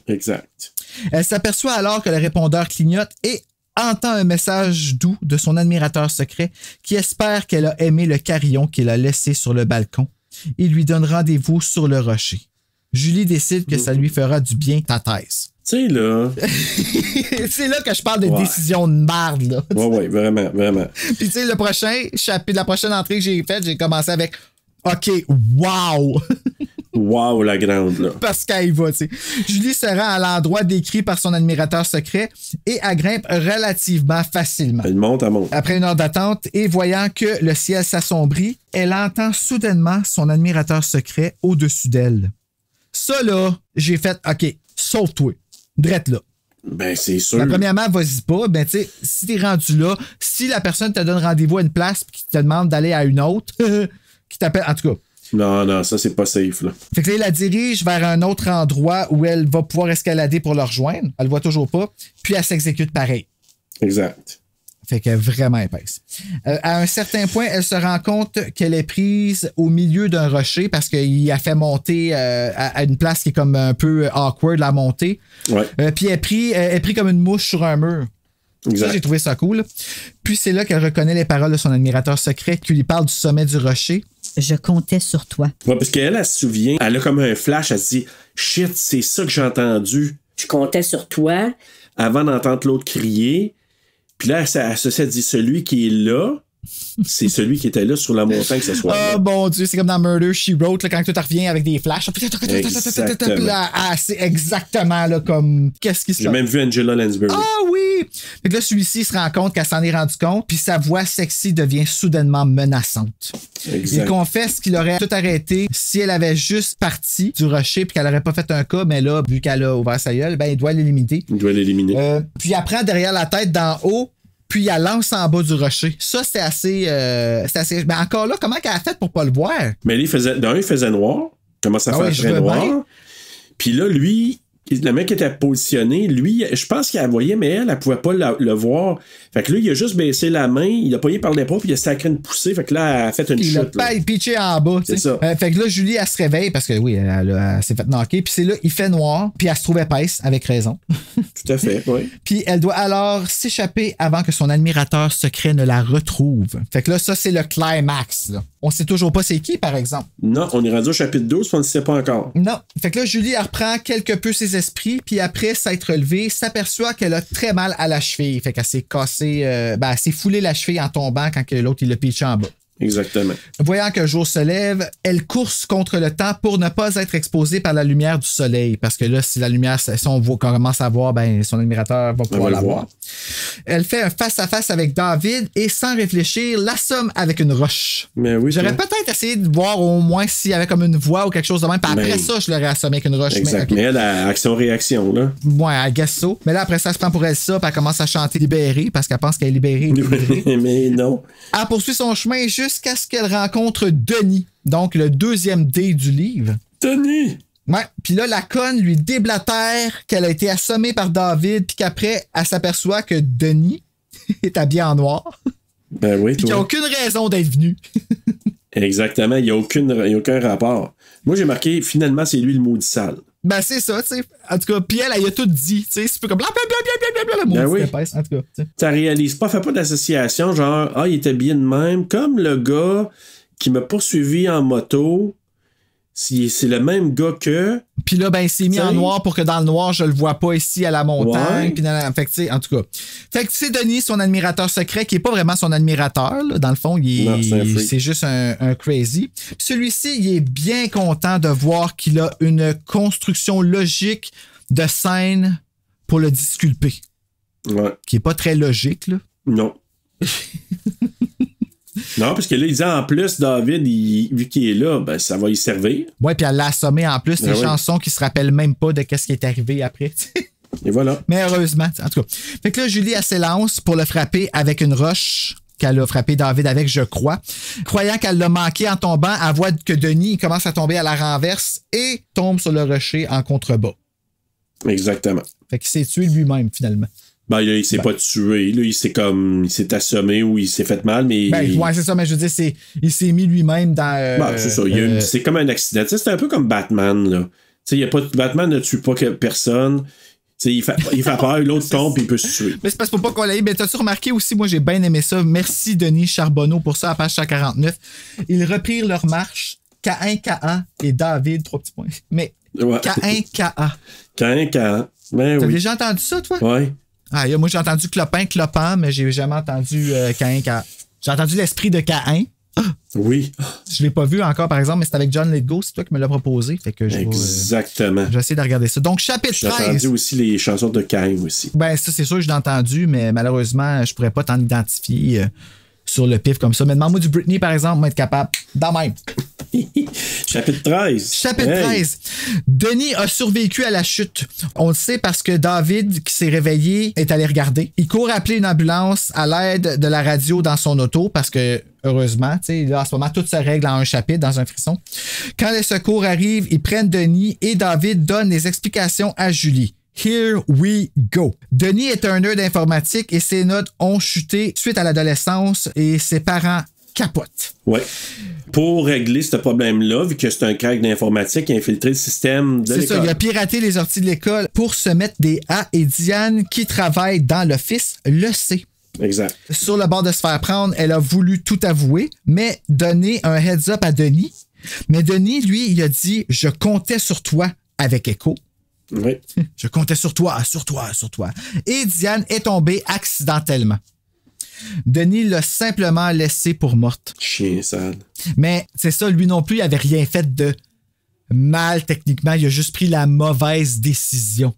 Exact. Elle s'aperçoit alors que le répondeur clignote et entend un message doux de son admirateur secret qui espère qu'elle a aimé le carillon qu'il a laissé sur le balcon et lui donne rendez-vous sur le rocher. Julie décide que ça lui fera du bien ta thèse. Tu sais, là... c'est là que je parle de décision de marde, là. Oui, vraiment, vraiment. Puis tu sais, le prochain chapitre, la prochaine entrée que j'ai faite, j'ai commencé avec OK, wow! Wow, la grande, là. Parce qu'elle y va, tu sais. Julie se rend à l'endroit décrit par son admirateur secret et elle grimpe relativement facilement. Elle monte. Après 1 heure d'attente et voyant que le ciel s'assombrit, elle entend soudainement son admirateur secret au-dessus d'elle. Ça, là, j'ai fait OK, sauve-toi. Drette là. Ben, c'est sûr. Ben, premièrement, vas-y pas. Ben, tu sais, si t'es rendu là, si la personne te donne rendez-vous à une place et qui te demande d'aller à une autre, qui t'appelle, en tout cas. Non, ça, c'est pas safe, là. Fait que là, il la dirige vers un autre endroit où elle va pouvoir escalader pour le rejoindre. Elle le voit toujours pas. Puis elle s'exécute pareil. Exact. Fait qu'elle est vraiment épaisse. À un certain point, elle se rend compte qu'elle est prise au milieu d'un rocher parce qu'il a fait monter à une place qui est comme un peu awkward, la montée. Ouais. Puis elle est prise comme une mouche sur un mur. Exact. Ça, j'ai trouvé ça cool. Puis c'est là qu'elle reconnaît les paroles de son admirateur secret qui lui parle du sommet du rocher. Je comptais sur toi. Ouais, parce qu'elle, elle se souvient, elle a comme un flash, elle se dit « Shit, c'est ça que j'ai entendu. » Je comptais sur toi. Avant d'entendre l'autre crier. Puis là, elle dit celui qui est là, c'est celui qui était là sur la montagne ce soir. Oh mon Dieu, c'est comme dans Murder, She Wrote, là, quand tout revient avec des flashs. C'est exactement là, comme. Qu'est-ce qui se passe? J'ai même vu Angela Lansbury. Ah oui! Fait que là, celui-ci se rend compte qu'elle s'en est rendu compte, puis sa voix sexy devient soudainement menaçante. Exact. Il confesse qu'il aurait tout arrêté si elle avait juste parti du rocher puis qu'elle n'aurait pas fait un cas, mais là, vu qu'elle a ouvert sa gueule, ben, il doit l'éliminer. Il doit l'éliminer. Puis elle prend derrière la tête d'en haut, puis elle lance en bas du rocher. Ça, c'était assez. Mais encore là, comment qu'elle a fait pour pas le voir? Mais là, il faisait noir. Comment ça fait très noir? Puis là, lui, le mec était positionné. Lui, je pense qu'il la voyait, mais elle pouvait pas le voir. Fait que là, il a juste baissé la main, il a pogné par l'épaule, puis il a sacré une poussée. Fait que là, elle a fait une chute. Il a pitché en bas. C'est ça. Fait que là, Julie, elle se réveille parce que oui, elle s'est fait knocker. Puis c'est là, il fait noir, puis elle se trouve épaisse, avec raison. Tout à fait, oui. Puis elle doit alors s'échapper avant que son admirateur secret ne la retrouve. Fait que là, ça, c'est le climax. Là. On sait toujours pas c'est qui, par exemple. Non, on est rendu au chapitre 12, puis on ne sait pas encore. Non. Fait que là, Julie, elle reprend quelque peu ses esprits, puis après s'être relevée, s'aperçoit qu'elle a très mal à la cheville. Fait qu'elle s'est cassée, elle s'est foulée la cheville en tombant quand l'autre, il l'a pitché en bas. Exactement. Voyant que le jour se lève, elle course contre le temps pour ne pas être exposée par la lumière du soleil. Parce que là, si la lumière, si on commence à voir, ben, son admirateur va pouvoir la voir. Elle fait un face-à-face avec David et, sans réfléchir, l'assomme avec une roche. Mais oui, j'aurais peut-être essayé de voir au moins s'il y avait comme une voix ou quelque chose de même. Puis après ça, je l'aurais assommé avec une roche. Exact. Mais elle a action-réaction, là. Ouais, elle guess ça. Mais là, après ça, elle se prend pour elle ça, puis elle commence à chanter libérée parce qu'elle pense qu'elle est libérée. Mais non. Elle poursuit son chemin jusqu'à ce qu'elle rencontre Denis, donc le deuxième dé du livre. Denis! Ouais, puis là, la conne lui déblatère qu'elle a été assommée par David, puis qu'après, elle s'aperçoit que Denis est habillé en noir. Ben oui, puis qu'il n'y a aucune raison d'être venu. Exactement, il n'y a aucun rapport. Moi, j'ai marqué, finalement, c'est lui le maudit sale. Ben, c'est ça, tu sais. En tout cas, puis elle a tout dit, tu sais. C'est comme blablabla, ben oui. Épaisse, en tout cas. T'sais. Ça réalise pas, fais pas d'association, genre, il était bien de même. Comme le gars qui m'a poursuivi en moto, c'est le même gars que. Puis là, ben, il s'est mis en noir pour que dans le noir, je le vois pas ici à la montagne. Ouais. Puis fait que, tu sais, en tout cas. Fait que c'est Denis, son admirateur secret, qui est pas vraiment son admirateur, là. Dans le fond, c'est juste un crazy. Puis celui-ci, il est bien content de voir qu'il a une construction logique de scène pour le disculper. Ouais. Qui est pas très logique, là. Non. Non, parce que là, il dit en plus, David, vu qu'il est là, ben, ça va y servir. Ouais, puis elle l'a assommé en plus des chansons qui se rappellent même pas de ce qui est arrivé après. Et voilà. Mais heureusement, en tout cas. Fait que là, Julie, elle s'élance pour le frapper avec une roche qu'elle a frappé David avec, je crois. Croyant qu'elle l'a manqué en tombant, elle voit que Denis commence à tomber à la renverse et tombe sur le rocher en contrebas. Exactement. Fait qu'il s'est tué lui-même, finalement. Ben, là, il s'est pas tué. Là, il s'est assommé ou il s'est fait mal, mais. Ben, ouais, c'est ça, mais je veux dire, il s'est mis lui-même dans. Ben, c'est ça. C'est comme un accident. C'est un peu comme Batman, là. Batman ne tue pas personne. Il fait peur, l'autre tombe et il peut se tuer. Mais c'est parce qu'il faut pas qu'on l'aille. Mais t'as-tu remarqué aussi, moi j'ai bien aimé ça. Merci Denis Charbonneau pour ça à page 149. Ils reprirent leur marche. Caïn, K.A. et David, 3 petits points. Mais Caïn, K.A. Caïn, K.A. Ben, t'as oui. déjà entendu ça, toi? Oui. Ah, moi j'ai entendu Clopin, mais j'ai jamais entendu Caïn, K.A. J'ai entendu l'esprit de Caïn. Oui. Je l'ai pas vu encore, par exemple, mais c'est avec John Lithgow, c'est toi qui me l'as proposé. Fait que exactement. Je vais essayer de regarder ça. Donc, chapitre 13. J'ai entendu aussi les chansons de Caïn aussi. Ben, ça, c'est sûr que je l'ai entendu, mais malheureusement, je pourrais pas t'en identifier sur le pif comme ça. Mais demande-moi du Britney, par exemple, moi être capable. Dans même. Chapitre 13. Chapitre 13. Denis a survécu à la chute. On le sait parce que David, qui s'est réveillé, est allé regarder. Il court appeler une ambulance à l'aide de la radio dans son auto parce que heureusement. T'sais, là, en ce moment, tout se règle en un chapitre, dans un frisson. Quand les secours arrivent, ils prennent Denis et David donne les explications à Julie. Here we go. Denis est un nerd d'informatique et ses notes ont chuté suite à l'adolescence et ses parents capotent. Ouais. Pour régler ce problème-là, vu que c'est un crack d'informatique, il a infiltré le système de l'école. C'est ça, il a piraté les orties de l'école pour se mettre des A et Diane, qui travaille dans l'office, le sait. Exact. Sur le bord de se faire prendre, elle a voulu tout avouer, mais donner un heads-up à Denis. Mais Denis, lui, il a dit « Je comptais sur toi » avec Echo. Oui. Je comptais sur toi. Et Diane est tombée accidentellement. Denis l'a simplement laissée pour morte. Chien sale. Mais c'est ça, lui non plus, il avait rien fait de mal techniquement. Il a juste pris la mauvaise décision.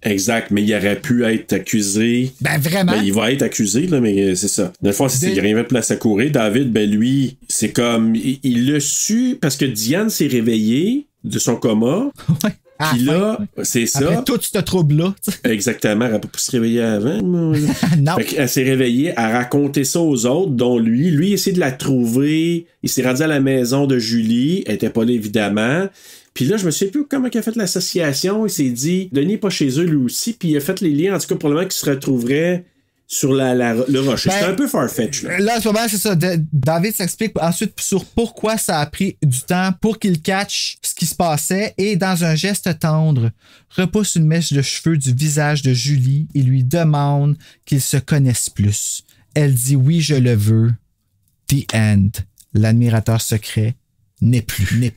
Exact, mais il aurait pu être accusé. Ben vraiment. Ben, il va être accusé, là, mais c'est ça. Dans le fond, il n'y a rien fait de place à courir. David, ben lui, c'est comme... Il l'a su parce que Diane s'est réveillée de son coma. Ouais. Puis là, c'est ça. Après tout ce trouble-là. Exactement. Elle n'a pas pu se réveiller avant. Non. Elle s'est réveillée à raconter ça aux autres, dont lui. Lui, il essaie de la trouver. Il s'est rendu à la maison de Julie. Elle n'était pas là, évidemment. Puis là, je me souviens plus comment il a fait l'association. Il s'est dit, Denis n'est pas chez eux, lui aussi. Puis il a fait les liens, en tout cas, probablement qu'il se retrouverait sur le rocher. C'était un peu farfetch. Là, en ce moment, c'est ça. David s'explique ensuite sur pourquoi ça a pris du temps pour qu'il catch ce qui se passait et, dans un geste tendre, repousse une mèche de cheveux du visage de Julie et lui demande qu'ils se connaissent plus. Elle dit oui, je le veux. The end. L'admirateur secret n'est plus.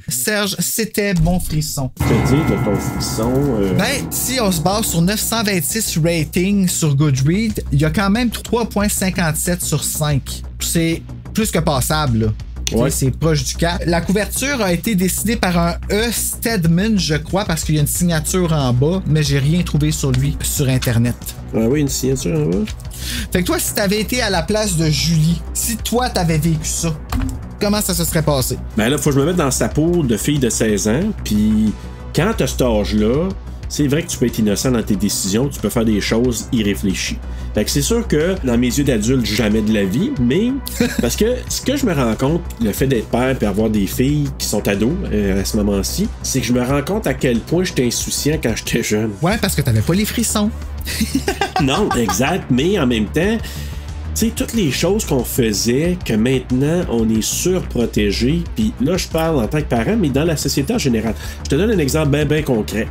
Serge, c'était mon frisson. Que dire de ton frisson? Ben, si on se base sur 926 ratings sur Goodreads, il y a quand même 3.57 sur 5. C'est plus que passable, là. Ouais. C'est proche du 4. La couverture a été dessinée par un E. Stedman, je crois, parce qu'il y a une signature en bas, mais j'ai rien trouvé sur lui sur Internet. Ah oui, une signature en bas. Fait que toi, si t'avais été à la place de Julie, si toi t'avais vécu ça, comment ça se serait passé? Ben là, faut que je me mette dans sa peau de fille de 16 ans, puis quand t'as cet âge-là, c'est vrai que tu peux être innocent dans tes décisions, tu peux faire des choses irréfléchies. Fait que c'est sûr que, dans mes yeux d'adulte, jamais de la vie, mais parce que ce que je me rends compte, le fait d'être père et avoir des filles qui sont ados à ce moment-ci, c'est que je me rends compte à quel point j'étais insouciant quand j'étais jeune. Ouais, parce que t'avais pas les frissons. Non, exact, mais en même temps, tu sais, toutes les choses qu'on faisait, que maintenant, on est surprotégé, puis là, je parle en tant que parent, mais dans la société en général. Je te donne un exemple bien concret.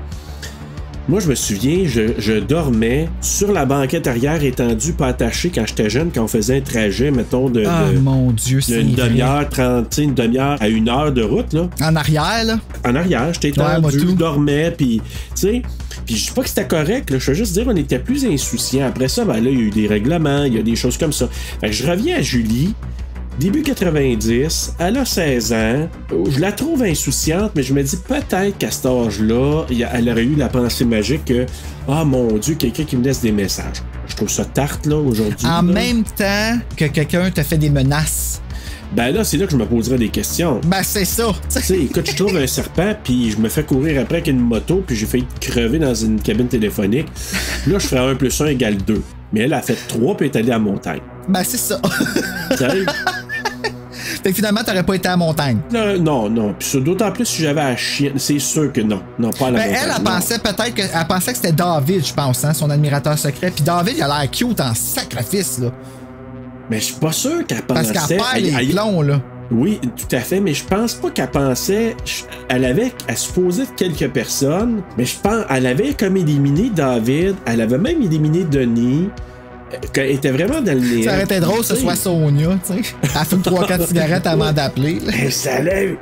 Moi, je me souviens, je dormais sur la banquette arrière étendue, pas attachée quand j'étais jeune, quand on faisait un trajet, mettons, mon Dieu, c'est une demi-heure, une demi-heure à 1 heure de route, là. En arrière, là? En arrière, j'étais étendu, je dormais, puis, tu sais, puis je dis pas que c'était correct, là, je veux juste dire, on était plus insouciants. Après ça, ben là, il y a eu des règlements, il y a des choses comme ça. Fait que je reviens à Julie, début 90, elle a 16 ans, je la trouve insouciante, mais je me dis peut-être qu'à cet âge-là, elle aurait eu la pensée magique que « Ah, mon Dieu, quelqu'un qui me laisse des messages. » Je trouve ça tarte, là, aujourd'hui. En même temps que quelqu'un te fait des menaces. Ben là, c'est là que je me poserais des questions. Ben c'est ça. Tu sais, écoute, je trouve un serpent, puis je me fais courir après avec une moto, puis j'ai failli crever dans une cabine téléphonique. Là, je ferais 1 + 1 = 2. Mais elle a fait 3 puis est allée à la montagne. Ben c'est ça. Fait que finalement, t'aurais pas été à la montagne. Non. Puis d'autant plus si j'avais à chier. C'est sûr que non. Non, pas à la montagne. Elle pensait peut-être que. Elle pensait que c'était David, je pense, hein, son admirateur secret. Puis David, il a l'air cute en sacrifice, là. Mais je suis pas sûr qu'elle pensait. Parce qu'elle perd les plombs, là. Oui, tout à fait, mais je pense pas qu'elle pensait. Elle supposait quelques personnes, mais je pense elle avait comme éliminé David, elle avait même éliminé Denis. Elle était vraiment dans le néant. Ça aurait été drôle que ce soit Sonia, tu sais. Elle fume 3-4 cigarettes avant d'appeler. Hey, salut!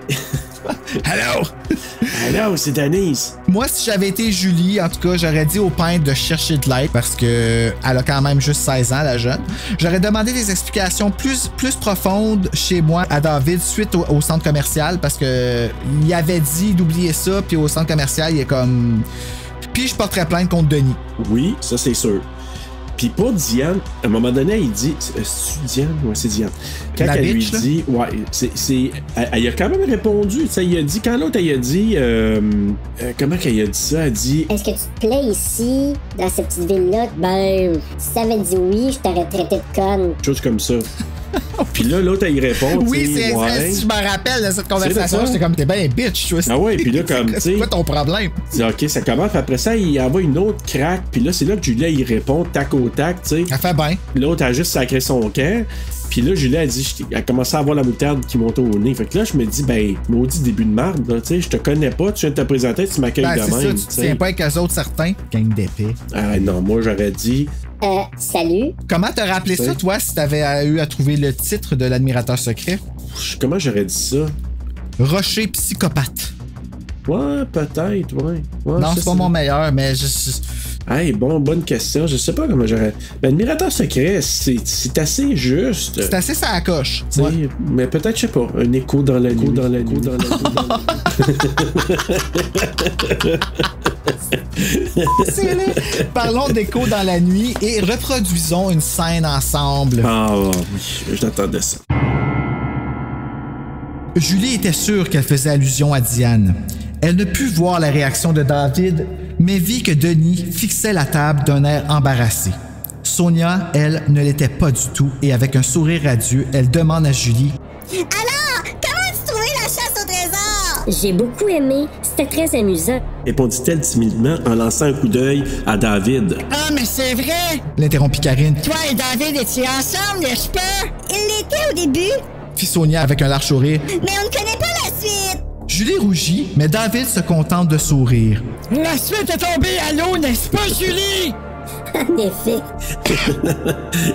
Allô, c'est Denise. Moi, si j'avais été Julie, en tout cas, j'aurais dit au peintre de chercher de l'aide parce que elle a quand même juste 16 ans, la jeune. J'aurais demandé des explications plus profondes chez moi à David suite au centre commercial parce que il avait dit d'oublier ça, puis au centre commercial, il est comme... Puis je porterais plainte contre Denis. Oui, ça c'est sûr. Puis pour Diane, à un moment donné, il dit... C'est Diane? Ouais, c'est Diane. Quand La elle bitch, lui dit... Ouais, elle a quand même répondu. Tu sais, il a dit... Quand l'autre, elle a dit... comment qu'elle a dit ça? Elle dit... Est-ce que tu te plais ici, dans cette petite ville-là? Ben, si t'avais dit oui, je t'aurais traité de conne. Chose comme ça. Puis là, l'autre, elle y répond. Oui, c'est si je me rappelle de cette conversation, j'étais comme, t'es bien bitch, tu vois. Ah ouais, puis là, comme, tu sais. C'est quoi ton problème? OK, ça commence, puis après ça, il envoie une autre craque, puis là, c'est là que Julia, il répond tac au tac, tu sais. Elle fait bien. L'autre a juste sacré son camp. Puis là, Julia a dit, elle a commencé à avoir la moutarde qui monte au nez. Fait que là, je me dis, ben, maudit début de marde, tu sais, je te connais pas, tu viens de te présenter, tu m'accueilles de même. Tu tiens pas avec eux autres certains. Gang d'épée. Ah non, moi, j'aurais dit. Salut. Comment t'as rappelé ça, toi, si t'avais eu à trouver le titre de l'admirateur secret? Comment j'aurais dit ça? Rocher psychopathe. Ouais, peut-être, ouais. Non, c'est pas mon meilleur, mais je. Hey, bonne question. Je sais pas comment j'aurais. L'admirateur secret, c'est assez juste. C'est assez ça à coche. Ouais. Mais peut-être, je sais pas, un écho dans la nuit. Parlons d'écho dans la nuit et reproduisons une scène ensemble. Ah oui, j'attendais ça. Julie était sûre qu'elle faisait allusion à Diane. Elle ne put voir la réaction de David, mais vit que Denis fixait la table d'un air embarrassé. Sonia, elle, ne l'était pas du tout et avec un sourire radieux, elle demande à Julie « Alors, comment as-tu trouvé la chasse au trésor? » J'ai beaucoup aimé, c'était très amusant. Répondit-elle timidement en lançant un coup d'œil à David. Ah, mais c'est vrai! L'interrompit Karine. Toi et David étiez ensemble, n'est-ce pas? Il l'était au début, Fit Sonia avec un large sourire. mais on ne connaît pas la suite. Julie rougit, mais David se contente de sourire. La suite est tombée à l'eau, n'est-ce pas, Julie? En effet,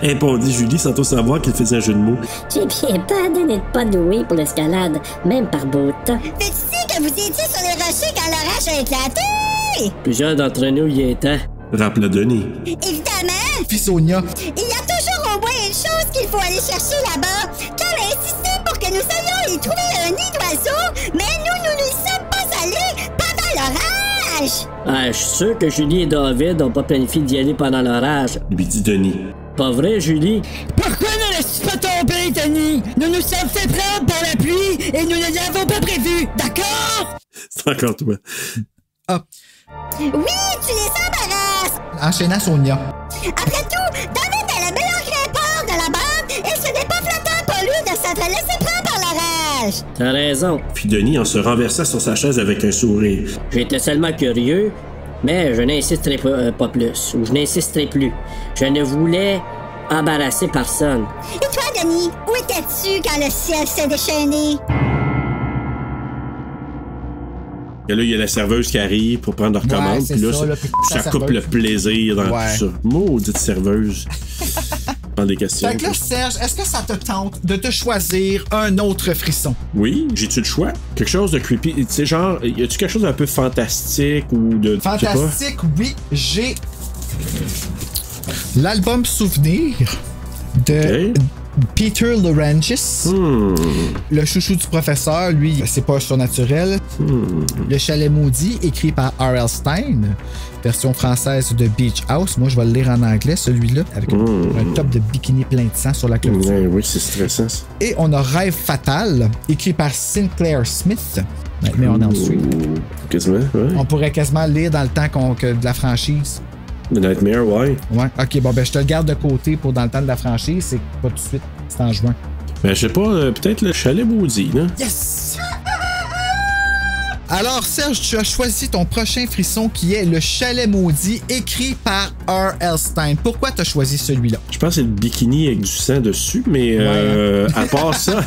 Répondit Julie sans tout savoir qu'elle faisait un jeu de mots. j'ai bien peur d'être pas doué pour l'escalade, même par beau temps. Fais-tu sais que vous étiez sur les rochers quand l'orage a éclaté? Plusieurs d'entre nous y étaient. Rappela Denis. Évidemment, Fit Sonia. il y a toujours au moins une chose qu'il faut aller chercher là-bas. Carl a insisté pour que nous allions y trouver un nid d'oiseau, mais nous n'y sommes pas allés pendant l'orage. Ah, je suis sûr que Julie et David n'ont pas planifié d'y aller pendant l'orage. Lui dit Denis. Pas vrai, Julie? Pourquoi ne laisses-tu pas tomber, Denis? Nous nous sommes fait prendre par la pluie et nous ne l'avons pas prévu, d'accord? C'est encore toi. Ah, Oui, tu les embarrasses. enchaînant Sonia. Après tout, David est le meilleur grimpeur de la bande et ce n'est pas flatteur pour lui de s'être laissé prendre par l'orage. T'as raison. Puis Denis en se renversa sur sa chaise avec un sourire. J'étais seulement curieux, mais je n'insisterai pas plus, ou je n'insisterai plus. Je ne voulais embarrasser personne. Et toi, Denis, où étais-tu quand le ciel s'est déchaîné? Et là, il y a la serveuse qui arrive pour prendre leur commande. c'est Puis là, ça, là, ça coupe le plaisir dans Ouais. tout ça. Maudite serveuse. Dans des questions. Fait que là, Serge, est-ce que ça te tente de te choisir un autre frisson? Oui, j'ai-tu le choix? Quelque chose de creepy. Tu sais, genre, y a-tu quelque chose d'un peu fantastique ou de. je sais pas? Fantastique, oui, j'ai l'album Souvenir de Peter Lorangis. Le chouchou du professeur, lui, c'est pas surnaturel. Le chalet maudit, écrit par R.L. Stein, version française de Beach House. Moi, je vais le lire en anglais, celui-là, avec un top de bikini plein de sang sur la clôture. Ouais, oui, c'est stressant, ça. Et on a Rêve fatal, écrit par Sinclair Smith. Mais on en suit. Quasiment, ouais. On pourrait quasiment le lire dans le temps de la franchise. The Nightmare, ouais. Ouais. Ok, bon, ben, je te le garde de côté pour dans le temps de la franchise. C'est pas tout de suite. C'est en juin. Ben, je sais pas, peut-être le chalet maudit, là. Yes! Alors, Serge, tu as choisi ton prochain frisson qui est le chalet maudit, écrit par R.L. Stein. Pourquoi tu as choisi celui-là? Je pense que c'est le bikini avec du sang dessus, mais à part ça.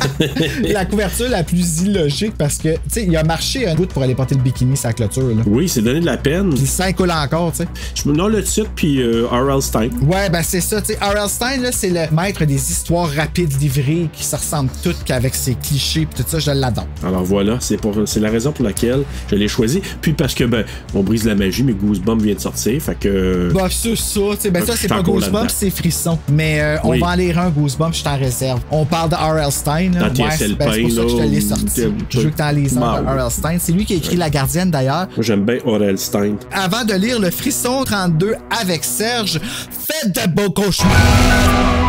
La couverture la plus illogique parce que, tu sais, il a marché un bout pour aller porter le bikini sur la clôture, là. Oui, c'est donné de la peine. Puis le sang coule encore, tu sais. Non, le titre, puis R.L. Stein. Ouais, ben c'est ça, tu sais. R.L. Stein, là, c'est le maître des histoires rapides livrées qui se ressemblent toutes qu'avec ses clichés, puis tout ça, je l'adore. Alors voilà, c'est la raison pour laquelle personnel, je l'ai choisi. Puis parce que, ben, on brise la magie, mais Goosebumps vient de sortir, fait que... Bah, c'est ça, tu sais, ben ça, c'est pas Goosebumps, c'est Frisson. Mais on va en lire un Goosebumps, je t'en réserve. On parle de R.L. Stein, là. Dans Ouais, c'est pour ça que je te l'ai sorti. Je veux que t'en lises un de R.L. Stein. C'est lui qui a écrit La Gardienne, d'ailleurs. Moi, j'aime bien R.L. Stein. Avant de lire le Frisson 32 avec Serge, faites de beaux cauchemars!